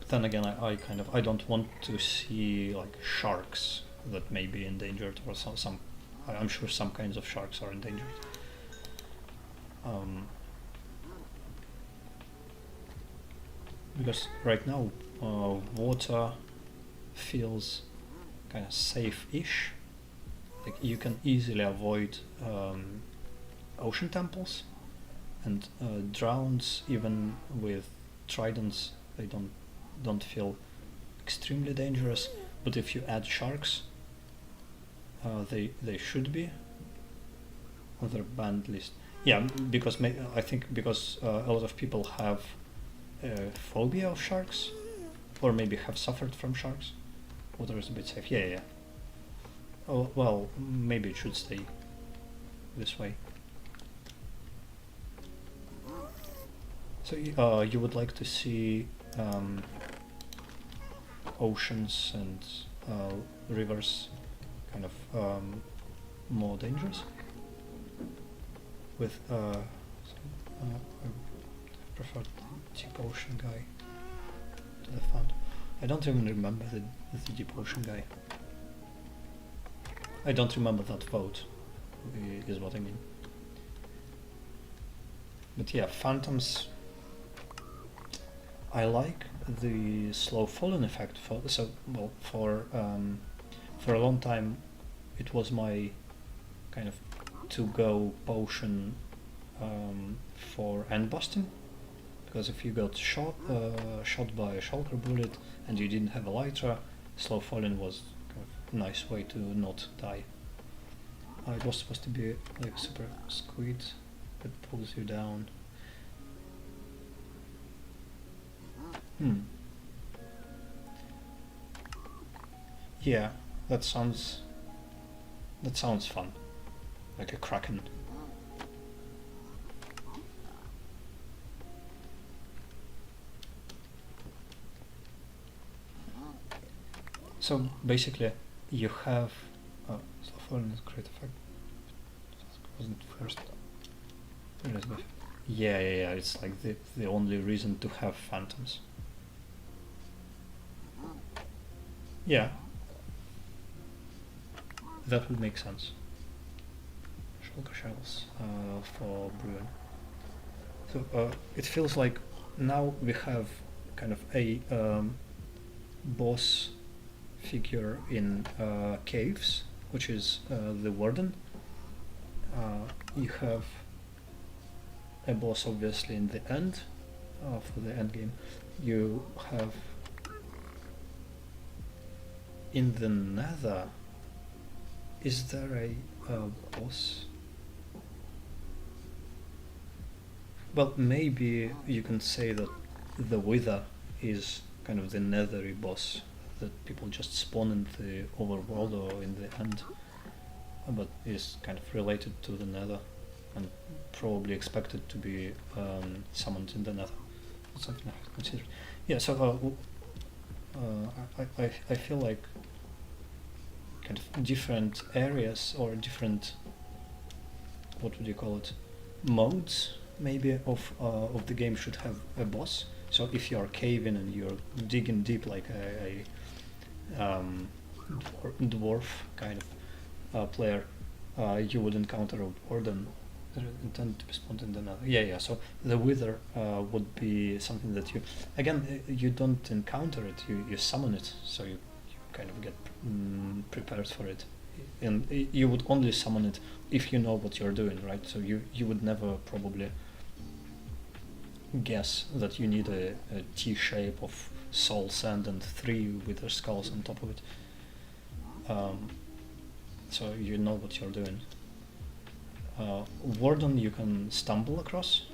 But then again, I don't want to see like sharks that may be endangered, or some I'm sure some kinds of sharks are endangered. Because right now water feels kind of safe-ish. Like you can easily avoid ocean temples, and drowns, even with tridents, they don't feel extremely dangerous. But if you add sharks, they should be on their banned list. Yeah, because I think because a lot of people have phobia of sharks, or maybe have suffered from sharks. Water is a bit safe. Yeah. Oh well, maybe it should stay this way. So you would like to see oceans and rivers kind of more dangerous with I prefer the deep ocean guy to the fun. I don't even remember the deep ocean guy. I don't remember that vote, is what I mean. But yeah, phantoms I like, the slow falling effect. For a long time, it was my kind of to-go potion for end busting, because if you got shot by a shulker bullet and you didn't have elytra, slow falling was kind of a nice way to not die. It was supposed to be like super squid that pulls you down. Yeah, that sounds fun. Like a kraken. So basically, you have slow falling is great effect. Wasn't first. Yeah. It's like the only reason to have phantoms. Yeah, that would make sense. Shulker shells for brewing. So it feels like now we have kind of a boss figure in caves, which is the warden. You have a boss obviously in the end, for the end game. You have in the nether, is there a boss? Well, maybe you can say that the wither is kind of the nethery boss that people just spawn in the overworld or in the end, but is kind of related to the nether and probably expected to be summoned in the nether. That's something I have considered. Yeah, so I feel like kind of different areas or different, what would you call it, modes maybe of the game should have a boss. So if you are caving and you're digging deep like a dwarf kind of player, you would encounter a warden intended to be spawned in the nether. Yeah. So the wither would be something that you don't encounter it. You summon it. So you kind of get prepared for it, and you would only summon it if you know what you're doing, right? So you would never probably guess that you need a T shape of soul sand and 3 wither skulls on top of it. So you know what you're doing. Warden you can stumble across.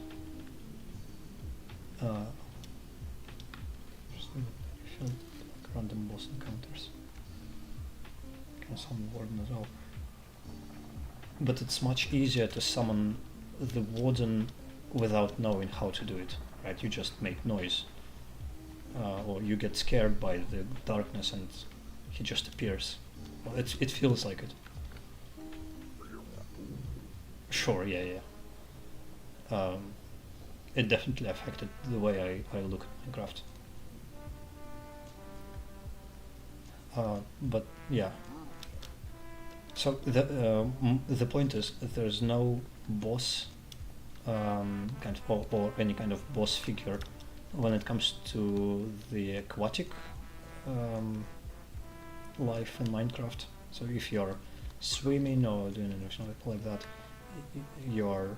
Random boss encounters. Can summon Warden as well. But it's much easier to summon the Warden without knowing how to do it, right? You just make noise. Or you get scared by the darkness and he just appears. Well, it feels like it. Sure, yeah. It definitely affected the way I look at Minecraft. But yeah. So the point is there's no boss kind of or any kind of boss figure when it comes to the aquatic life in Minecraft. So if you're swimming or doing anything like that, you're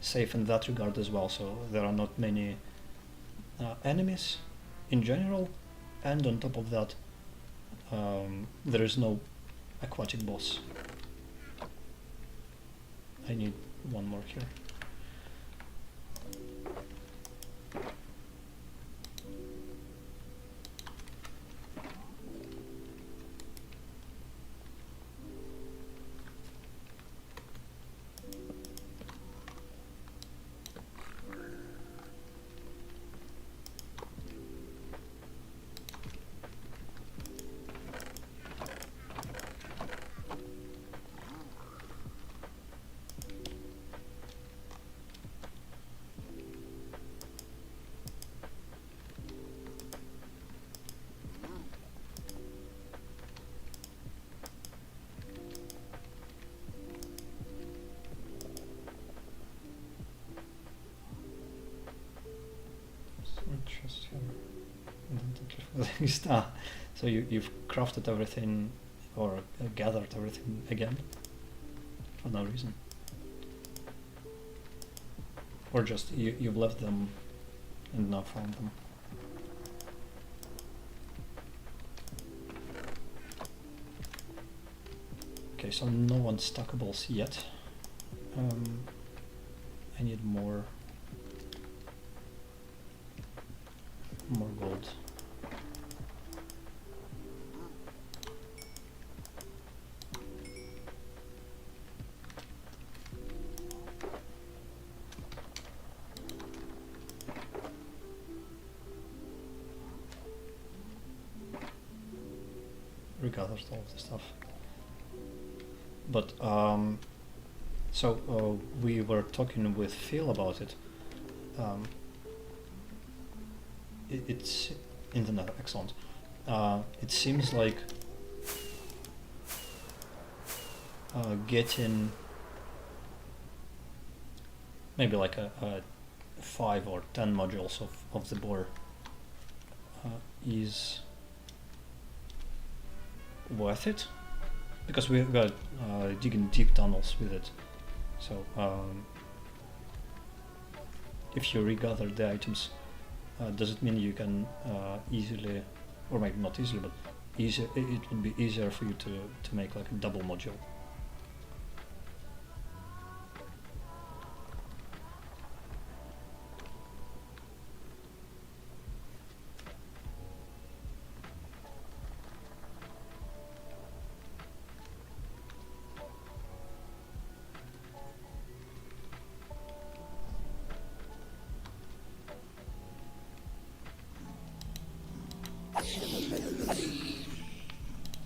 safe in that regard as well. So there are not many enemies in general, and on top of that, there is no aquatic boss. I need one more here. at least. So you've crafted everything or gathered everything again for no reason, or just you've left them and now found them. Okay, so no unstackables yet. I need more gold. Regathered all of the stuff. But so we were talking with Phil about it. It's in the nether, excellent. It seems like getting maybe like a 5 or 10 modules of the boar is worth it, because we've got digging deep tunnels with it. So if you regather the items, does it mean you can easily, or maybe not easily, but it would be easier for you to make like a double module?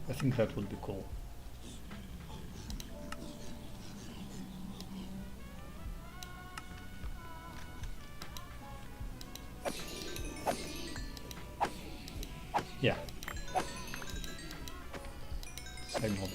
I think that would be cool. Yeah. Side model.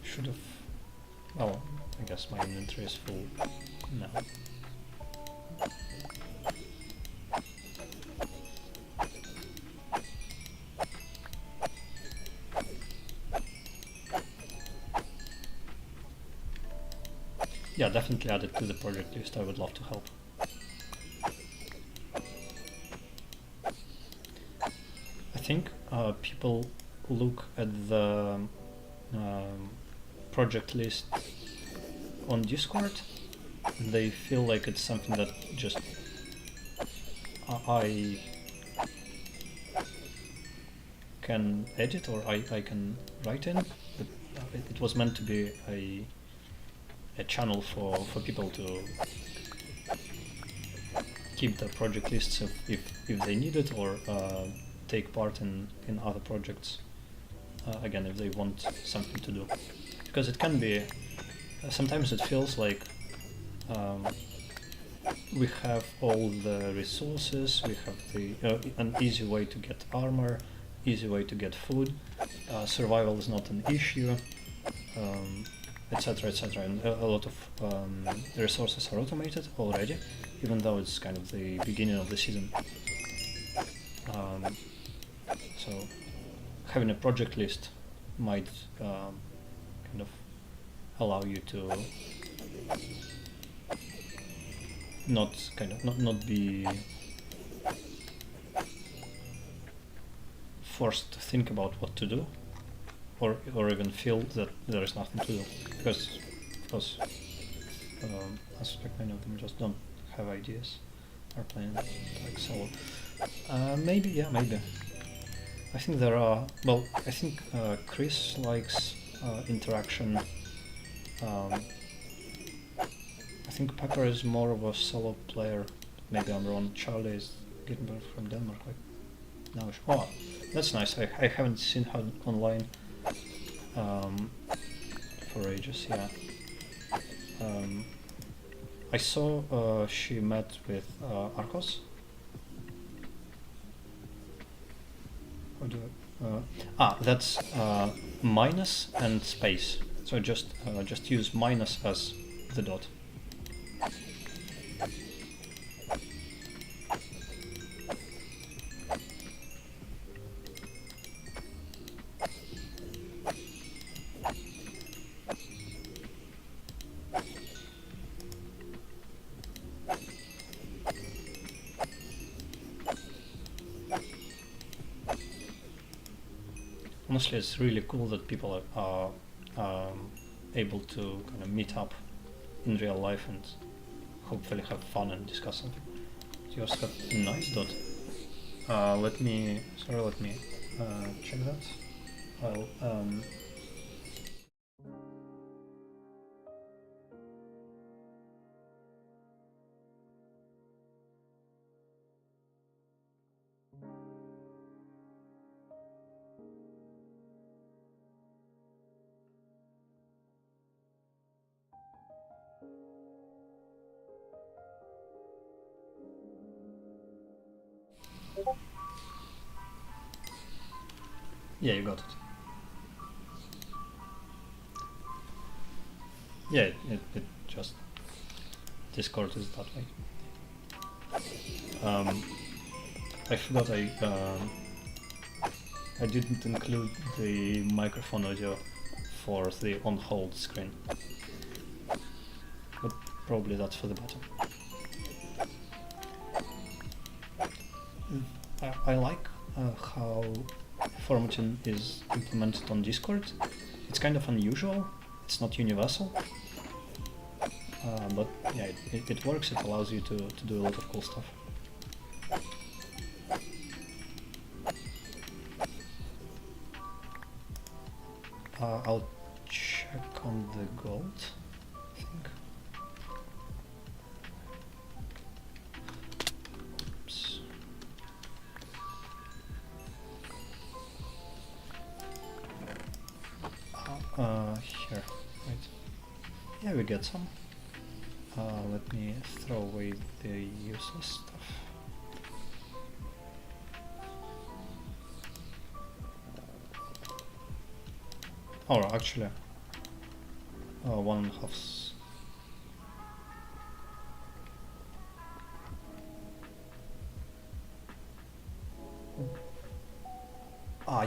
Should have. Oh, I guess my inventory is full now. Yeah, definitely add it to the project list. I would love to help. I think people look at the project list on Discord and they feel like it's something that just I can edit or I can write in, but it was meant to be a channel for people to keep the project lists if they need it, or take part in other projects, again, if they want something to do. Because it can be, sometimes it feels like we have all the resources, we have the an easy way to get armor, easy way to get food, survival is not an issue, etc, etc, and a lot of resources are automated already, even though it's kind of the beginning of the season. So having a project list might kind of allow you to not be forced to think about what to do, or even feel that there is nothing to do, because of course I suspect many of them just don't have ideas, are playing like solo. Maybe, yeah, maybe. I think there are, well, I think Chris likes interaction. I think Pepper is more of a solo player. Maybe I'm wrong. Charlie is getting back from Denmark. Like, now, oh, that's nice. I haven't seen her online for ages. Yeah. I saw she met with Arcos. How do I, that's minus and space. So just use minus as the dot. Honestly, it's really cool that people are able to kind of meet up in real life and hopefully have fun and discuss something. So you also have a nice dot. Let me check that. I'll yeah, you got it. Yeah, it just Discord is that way. I forgot I didn't include the microphone audio for the on hold screen, but probably that's for the better. I like how formatting is implemented on Discord. It's kind of unusual, it's not universal, but yeah, it works, it allows you to do a lot of cool stuff. I'll check on the gold, I think. Oops. Here, right. Yeah, we get some. Let me throw away the useless stuff. Oh, actually, 1.5.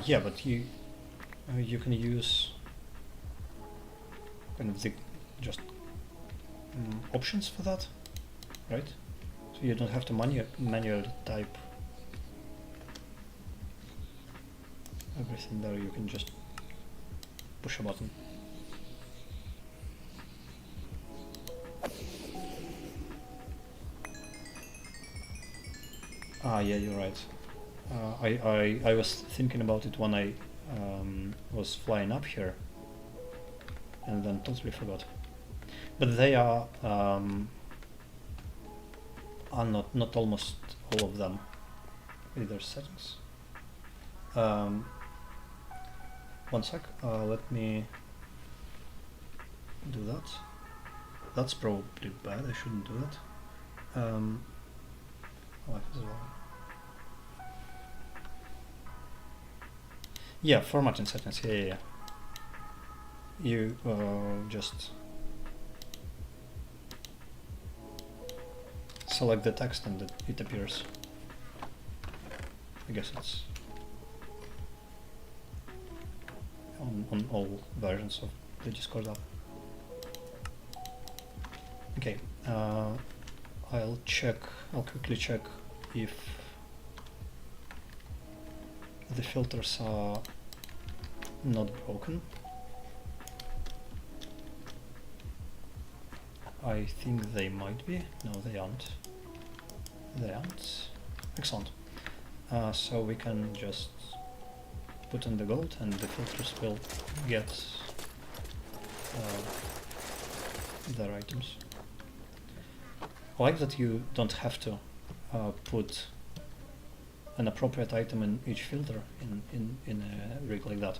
Yeah, but you can use kind of the just options for that, right? So you don't have to manually type everything there. You can just push a button. Yeah, you're right. I was thinking about it when I was flying up here, and then totally forgot. But they are not almost all of them with their settings. One sec, let me do that. That's probably bad, I shouldn't do that. Life as well. Yeah, formatting settings, yeah. You just select the text and it appears. I guess it's on all versions of the Discord app. Okay, I'll quickly check if the filters are not broken. I think they might be. No, they aren't. They aren't. Excellent. So we can just put in the gold and the filters will get their items. I like that you don't have to put an appropriate item in each filter in a rig like that,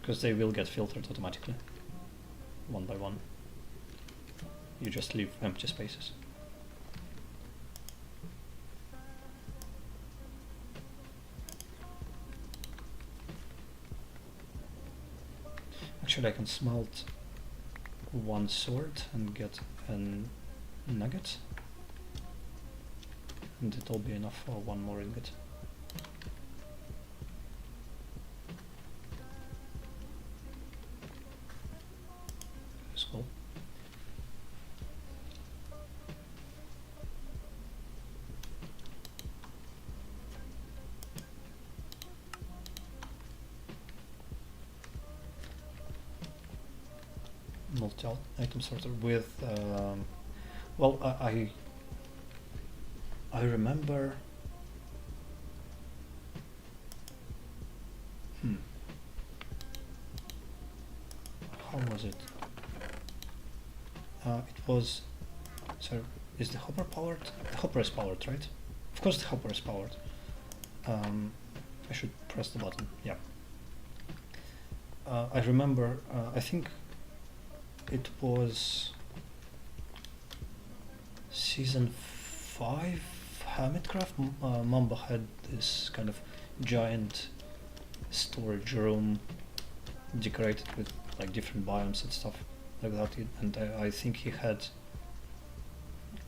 because they will get filtered automatically, one by one. you just leave empty spaces. Actually, I can smelt one sword and get a nugget, and it'll be enough for one more ingot. Cool. Multi-item sorter with well, I remember how was it? It was, so is the hopper powered? The hopper is powered, right? Of course the hopper is powered. I should press the button, yeah. I remember, I think it was season 5 Hermitcraft. Mamba had this kind of giant storage room decorated with like different biomes and stuff like that, and I think he had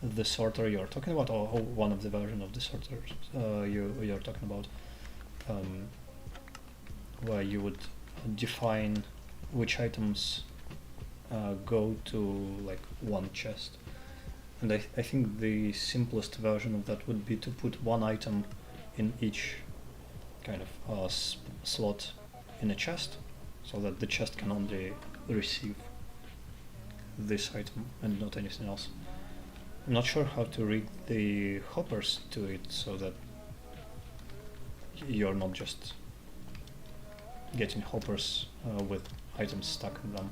the sorter you're talking about, or one of the version of the sorters you're talking about, where you would define which items go to like one chest. And I think the simplest version of that would be to put one item in each kind of slot in a chest, so that the chest can only receive this item and not anything else. I'm not sure how to rig the hoppers to it so that you're not just getting hoppers with items stuck in them.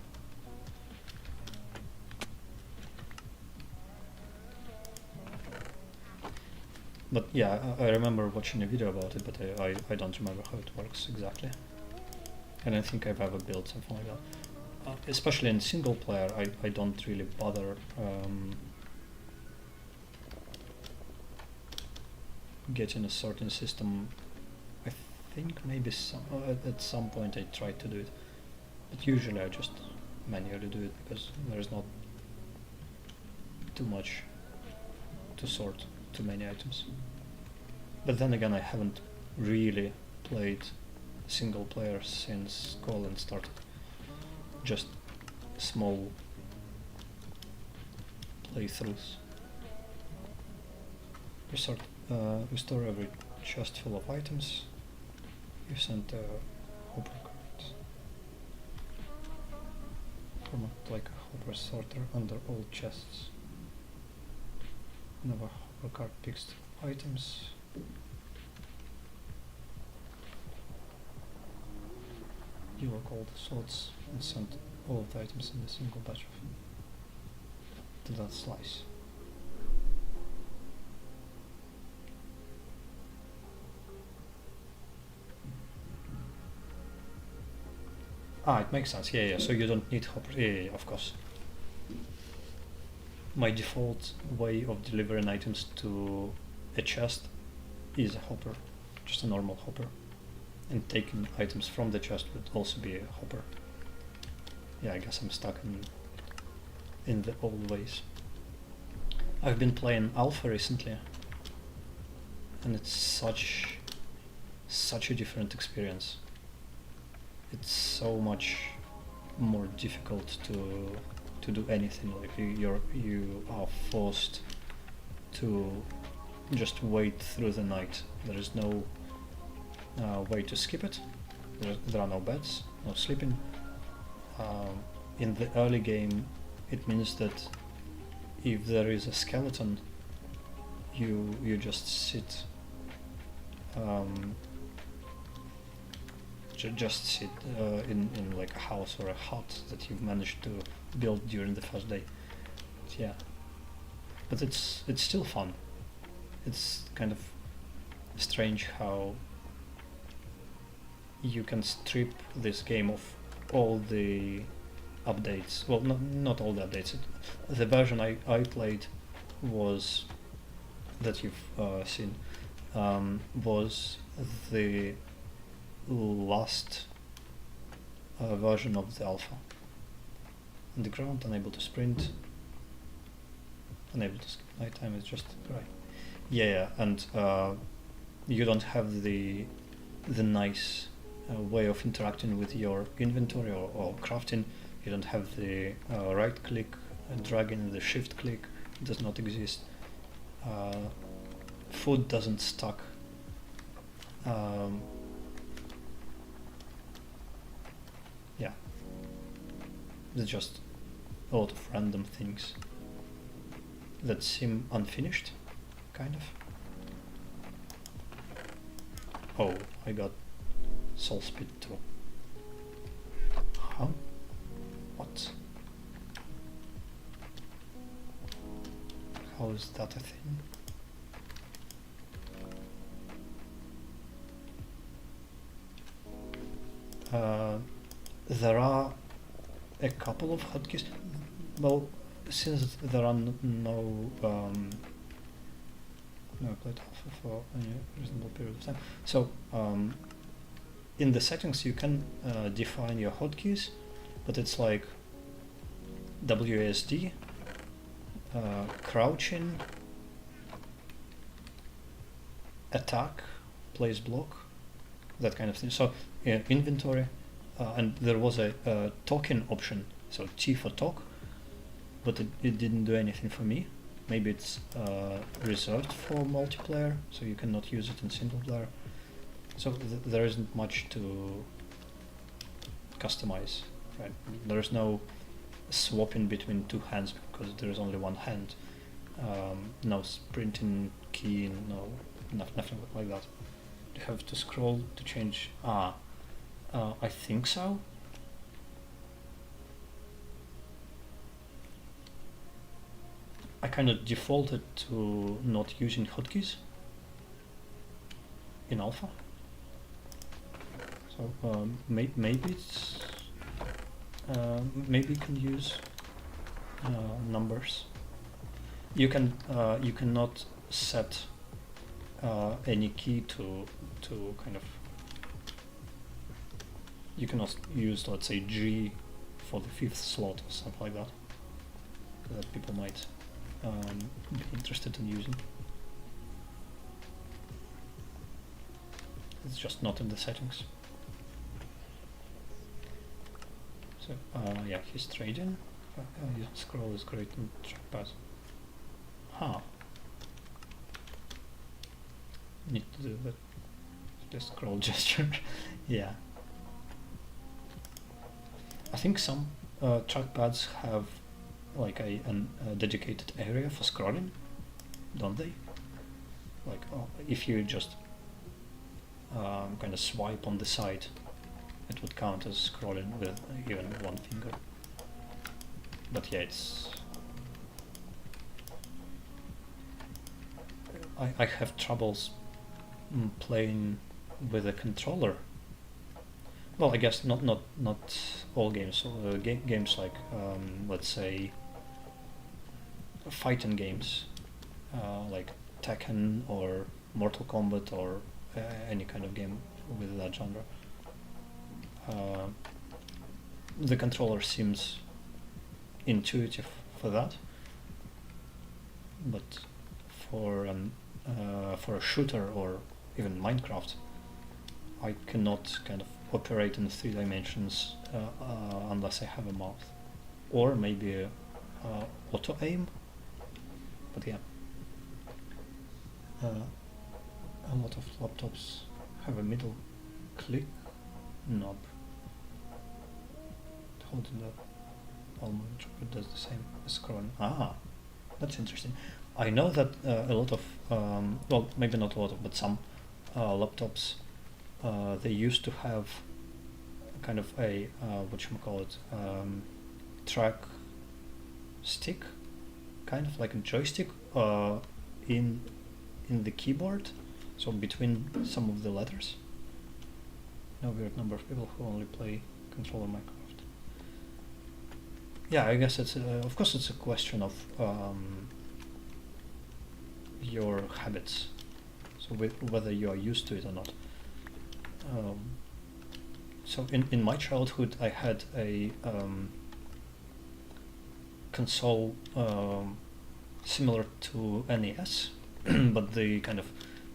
But yeah, I remember watching a video about it, but I don't remember how it works exactly. I don't think I've ever built something like that. Especially in single player, I don't really bother getting a certain system. I think maybe at some point I tried to do it, but usually I just manually do it because there's not too much to sort, too many items. But then again, I haven't really played single player since Koaland started. Just small playthroughs. Restore every chest full of items. You sent a hopper card. Format like a hopper sorter under all chests. Whenever hopper card picks items, you work all the slots and send all of the items in a single batch to that slice. It makes sense. Yeah, so you don't need hoppers. Yeah, of course. My default way of delivering items to a chest is a hopper, just a normal hopper. And taking items from the chest would also be a hopper. Yeah, I guess I'm stuck in the old ways. I've been playing Alpha recently, and it's such a different experience. It's so much more difficult to do anything. Like you are forced to just wait through the night. There is no way to skip it. There are no beds, no sleeping. In the early game, it means that if there is a skeleton, you just sit. Just sit in like a house or a hut that you've managed to build during the first day. Yeah, but it's still fun. It's kind of strange how you can strip this game of all the updates. Well, not all the updates. The version I played was that you've seen was the last version of the alpha. On the ground, unable to sprint, unable to skip nighttime. Is just right. Yeah, and you don't have the nice way of interacting with your inventory or crafting. You don't have the right click, dragging, the shift click does not exist. Food doesn't stack. Yeah, there's just a lot of random things that seem unfinished, kind of. Oh, I got soul speed too. Huh? What? How is that a thing? There are a couple of hotkeys. Well, since there are no played alpha for any reasonable period of time. So in the settings you can define your hotkeys, but it's like WASD, crouching, attack, place block, that kind of thing. So inventory, and there was a talking option, so T for talk, but it didn't do anything for me. Maybe it's reserved for multiplayer, so you cannot use it in single player. So there isn't much to customize, right? There is no swapping between two hands because there is only one hand. No sprinting key, nothing like that. You have to scroll to change. I think so. I kind of defaulted to not using hotkeys in alpha. So maybe it's maybe you can use numbers. You cannot set any key to kind of. You cannot use, let's say, G for the 5th slot or something like that. That people might be interested in using. It's just not in the settings. So yeah, he's trading. His scroll is great in trackpad. Huh. Need to do that. The scroll gesture. Yeah. I think some trackpads have like a dedicated area for scrolling, don't they? Like if you just kind of swipe on the side, it would count as scrolling with even one finger. But yeah, it's I have troubles playing with a controller. Well, I guess not all games. Games like let's say fighting games, like Tekken or Mortal Kombat or any kind of game with that genre. The controller seems intuitive for that, but for a shooter or even Minecraft, I cannot kind of operate in 3 dimensions unless I have a mouse, or maybe auto aim. But yeah, a lot of laptops have a middle click knob. Holding the Almond it does the same as scrolling. That's interesting. I know that a lot of well, maybe not a lot of, but some laptops they used to have kind of a whatchamacallit, track stick, kind of like a joystick in the keyboard, so between some of the letters. No weird number of people who only play controller Minecraft. Yeah, I guess it's of course it's a question of your habits, so whether you are used to it or not. So in my childhood, I had a console similar to NES, but the kind of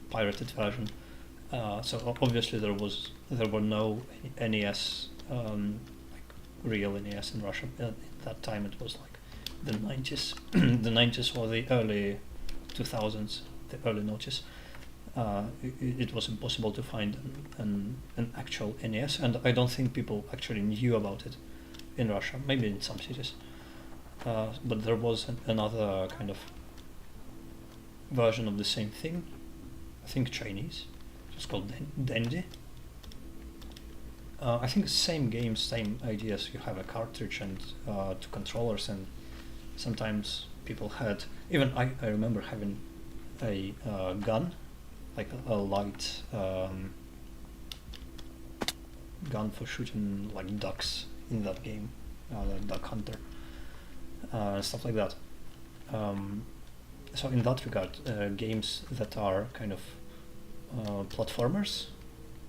pirated version. So obviously there were no NES, like real NES in Russia. At that time it was like the 90s, the 90s or the early 2000s, the early noughties. It was impossible to find an actual NES, and I don't think people actually knew about it in Russia. Maybe in some cities, but there was another kind of version of the same thing. I think Chinese. It's called Dandy. I think same games, same ideas. You have a cartridge and two controllers, and sometimes people had. Even I remember having a gun, like a light gun for shooting like ducks in that game, Duck Hunter, stuff like that. So in that regard, games that are kind of platformers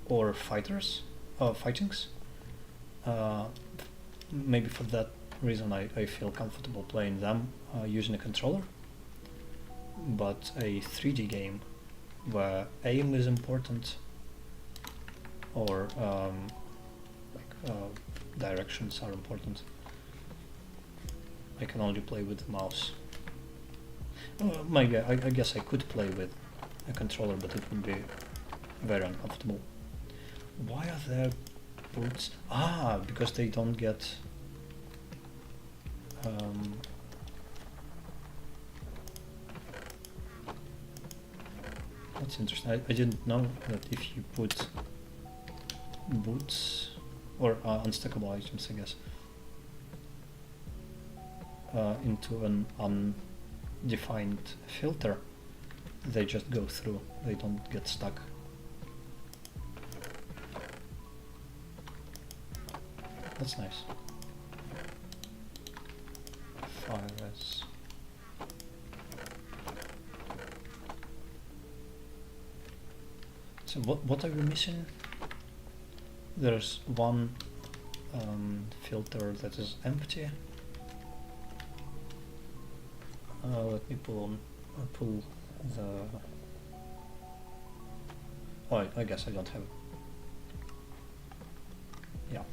or fightings, maybe for that reason I feel comfortable playing them using a controller. But a 3D game where aim is important, or directions are important, I can only play with the mouse. Maybe I guess I could play with a controller, but it would be very uncomfortable. Why are there boots? Ah, because they don't get that's interesting. I didn't know that if you put boots or unstackable items, I guess, into an undefined filter, they just go through. They don't get stuck. That's nice. Fires. So what are we missing? There's one filter that is empty. Let me pull the. Oh, I guess I don't have it. Yeah,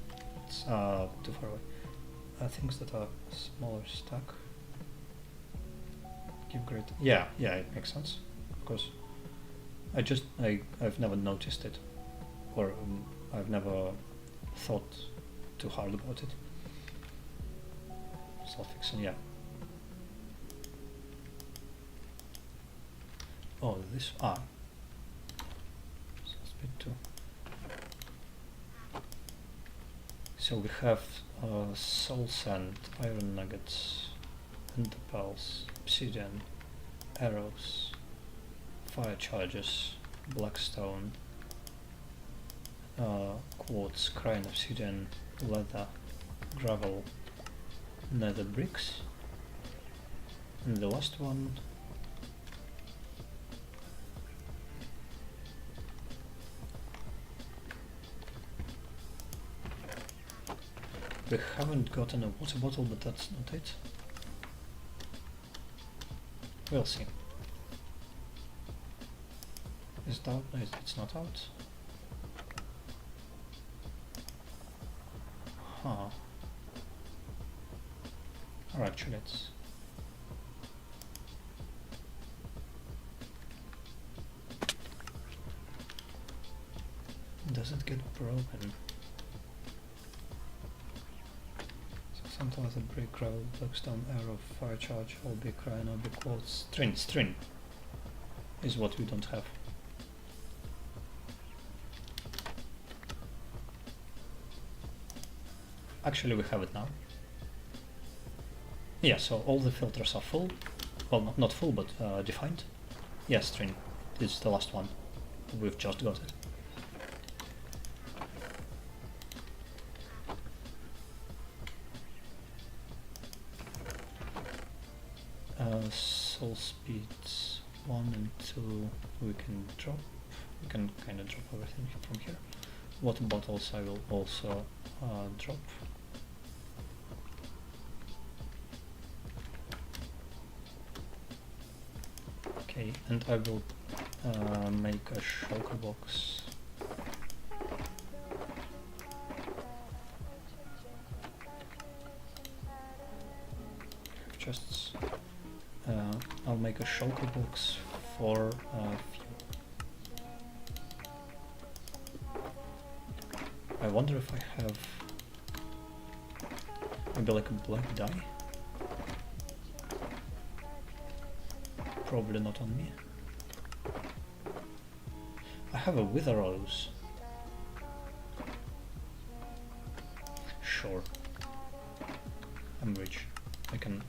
it's too far away. Things that are smaller stack give great. Yeah, it makes sense. Of course. I've never noticed it, or I've never thought too hard about it. Self-fixing, yeah. Oh, this sounds bit too. So we have soul sand, iron nuggets, interpels, obsidian, arrows, fire charges, blackstone, quartz, crying obsidian, leather, gravel, nether bricks, and the last one. We haven't gotten a water bottle, but that's not it. We'll see. Is it out? No, it's not out. Huh. Or actually it's... Does it get broken? Sometimes a brick, gravel, blackstone, arrow, fire charge, all be crying, all be quartz. String is what we don't have. Actually, we have it now. Yeah, so all the filters are full. Well, not full, but defined. Yeah, string. It's the last one. We've just got it. soul speeds 1 and 2 we can drop. We can kind of drop everything from here. Water bottles I will also drop. Okay, and I will make a shulker box. Chests. I'll make a shulker box for fuel. I wonder if I have maybe like a black dye. Probably not on me. I have a wither rose. Sure. I'm rich. I can.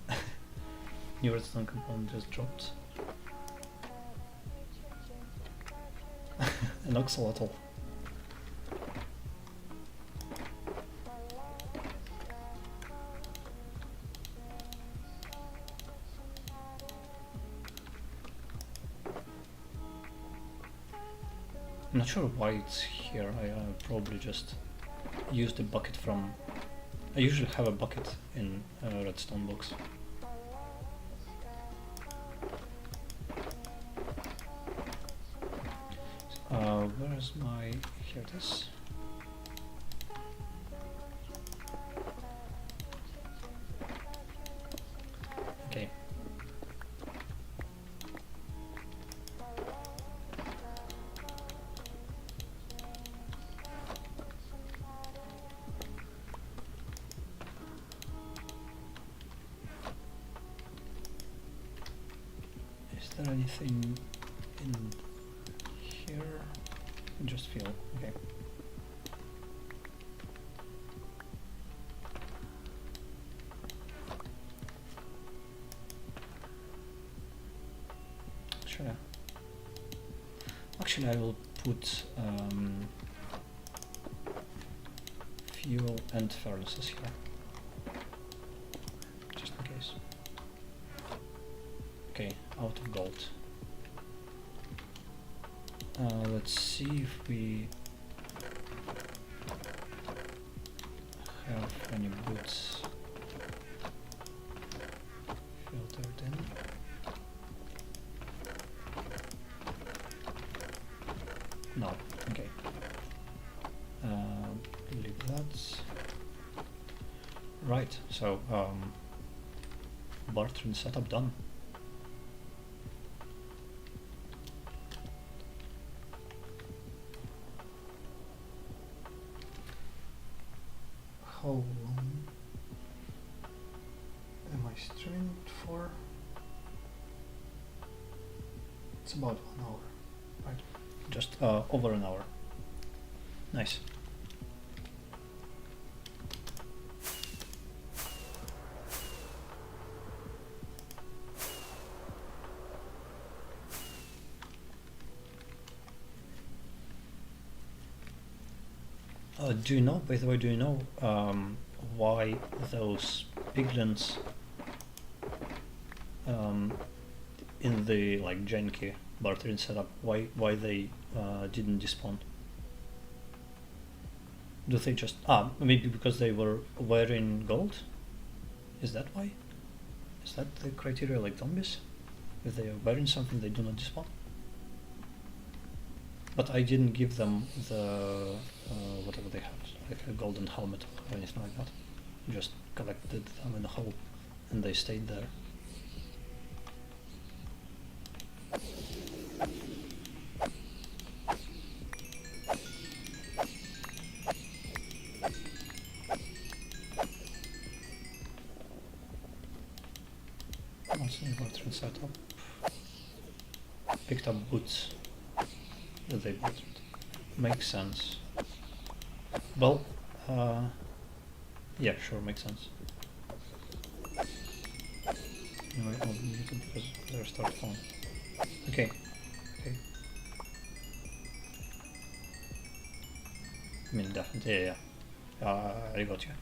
New redstone component just dropped. An oxalotl. I'm not sure why it's here. I probably just used a bucket from. I usually have a bucket in a redstone box. Where's my... here it is. Okay. Is there anything in here? Just feel okay. Sure. Actually, I will put fuel and furnaces here, just in case. Okay, out of gold. Let's see if we have any boots filtered in. No, okay. Leave that. Right, so bartering setup done. How long am I streaming for? It's about 1 hour, right? Just over an hour. Nice. Do you know, by the way, do you know why those piglins in the like janky bartering setup, why they didn't despawn? Do they just maybe because they were wearing gold? Is that why? Is that the criteria like zombies? If they are wearing something, they do not despawn? But I didn't give them the whatever they have, like a golden helmet or anything like that. Just collected them in a hole and they stayed there. What's the bartering setup? Picked up boots that they bought. Makes sense. Well, yeah, sure, makes sense. Anyway, I'll mute it because they're start phone. Okay, okay. I mean, definitely, yeah. I got you.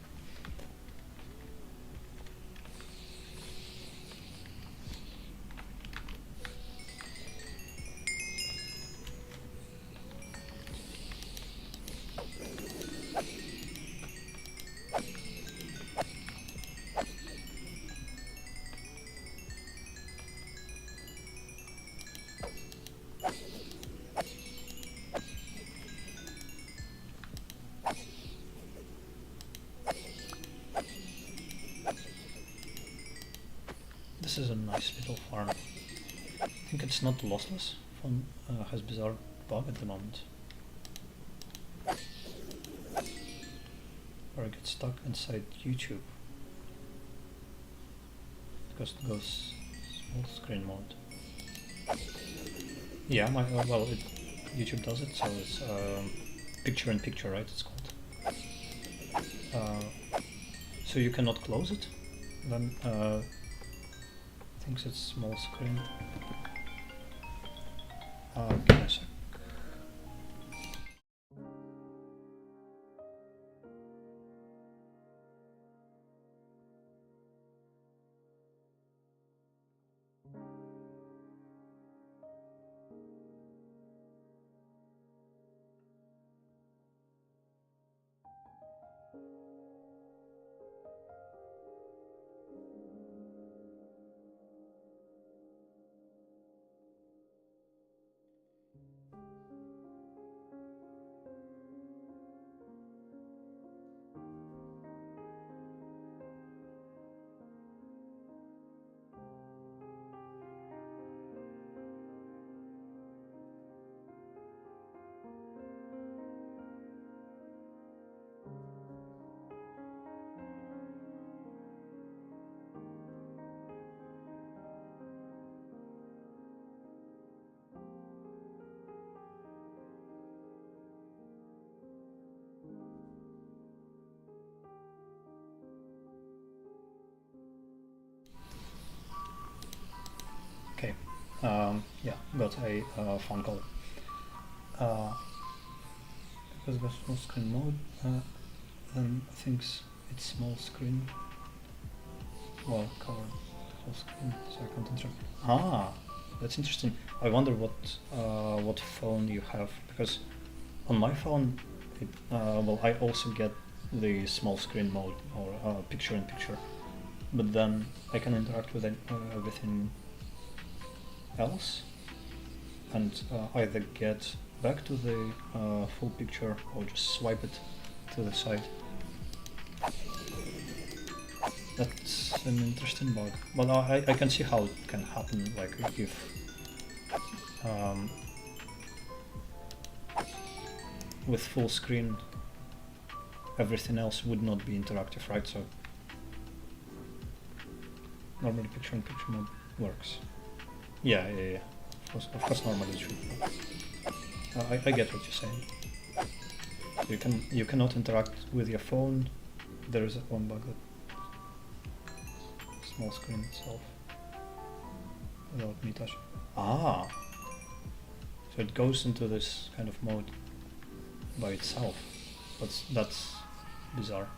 this is a nice little farm. I think it's not lossless. Phone has bizarre bug at the moment. Or I get stuck inside YouTube because it goes small screen mode. Yeah, well, YouTube does it, so it's picture in picture, right? It's called. So you cannot close it. Then thinks it's small screen. Give me a sec. Okay, yeah, got a phone call. Because it was full screen mode, then thinks it's small screen. Well, covered full screen, so I can't interact. Ah, that's interesting. I wonder what phone you have, because on my phone, well, I also get the small screen mode or picture in picture, but then I can interact with everything else and either get back to the full picture or just swipe it to the side. That's an interesting bug. Well, I can see how it can happen, like if with full screen everything else would not be interactive, right? So normally picture in picture mode works. Yeah. Of course normally it should work. I get what you're saying. You cannot interact with your phone. There is one bug that small screen itself without me touching. Ah, so it goes into this kind of mode by itself. That's bizarre.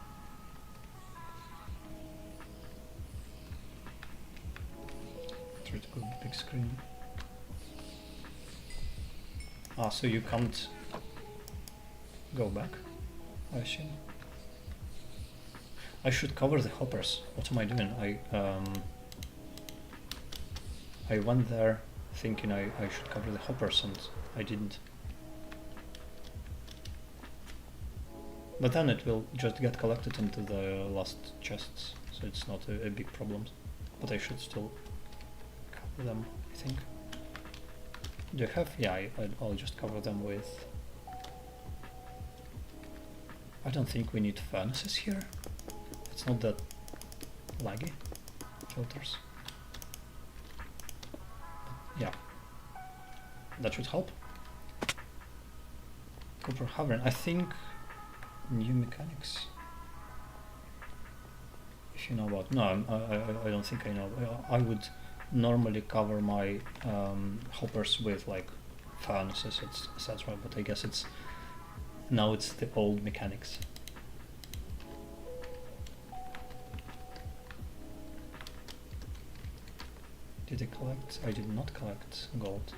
Try to go big screen. Ah, so you can't go back, I assume. I should cover the hoppers. What am I doing? I went there thinking I should cover the hoppers and I didn't. But then it will just get collected into the last chests, so it's not a big problem. But I should still cover them, I think. Do you have? Yeah, I'll just cover them with... I don't think we need furnaces here. It's not that laggy. Filters. But yeah. That should help. Copper hovering. I think new mechanics. If you know about... No, I don't think I know. I would normally cover my hoppers with like furnaces, etc. But I guess now it's the old mechanics. Did I collect? I did not collect gold.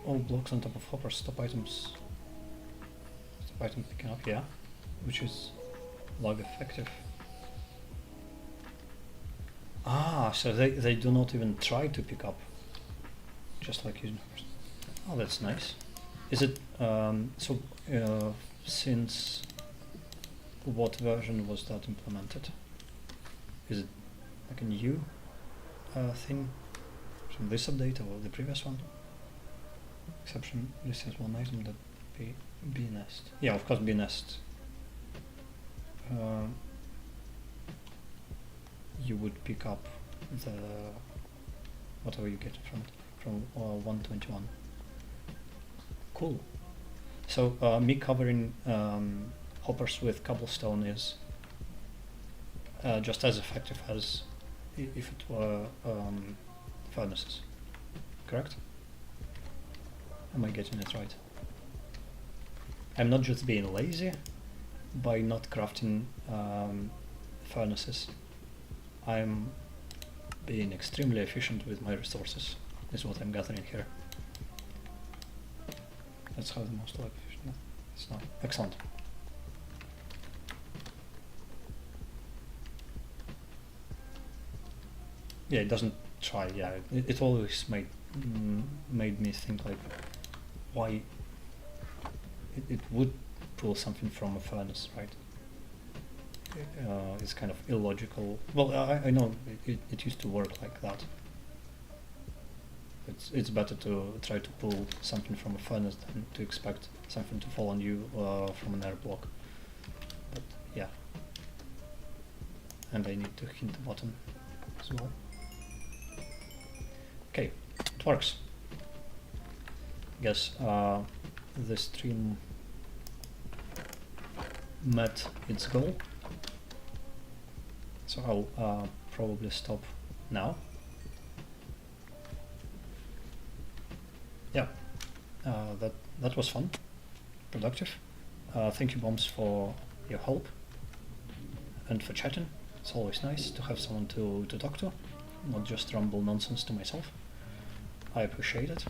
All blocks on top of hoppers, stop items. Stop item picking up, yeah. which is log effective. Ah, so they do not even try to pick up, just like using first. Oh, that's nice. Is it since what version was that implemented? Is it like a new thing from this update or the previous one? Exception, this has one item that bnest. Yeah, of course bnest. You would pick up the whatever you get from 121. Cool. So me covering hoppers with cobblestone is just as effective as if it were furnaces, correct? Am I getting it right? I'm not just being lazy by not crafting furnaces. I'm being extremely efficient with my resources, is what I'm gathering here. That's how the most efficient. No, it's not. Excellent. Yeah, it doesn't try. Yeah, it always made me think like, why it would pull something from a furnace, right? It's kind of illogical. Well, I know it used to work like that. It's better to try to pull something from a furnace than to expect something to fall on you from an air block. But yeah. And I need to hit the bottom as well. Okay, it works. Guess the stream met its goal. So I'll probably stop now. Yeah, that was fun, productive. Thank you, Bombs, for your help and for chatting. It's always nice to have someone to talk to, not just rumble nonsense to myself. I appreciate it.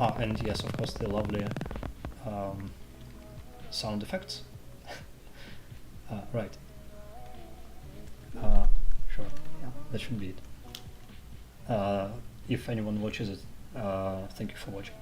And yes, of course, the lovely sound effects. Right. Sure, yeah, that should be it. If anyone watches it, thank you for watching.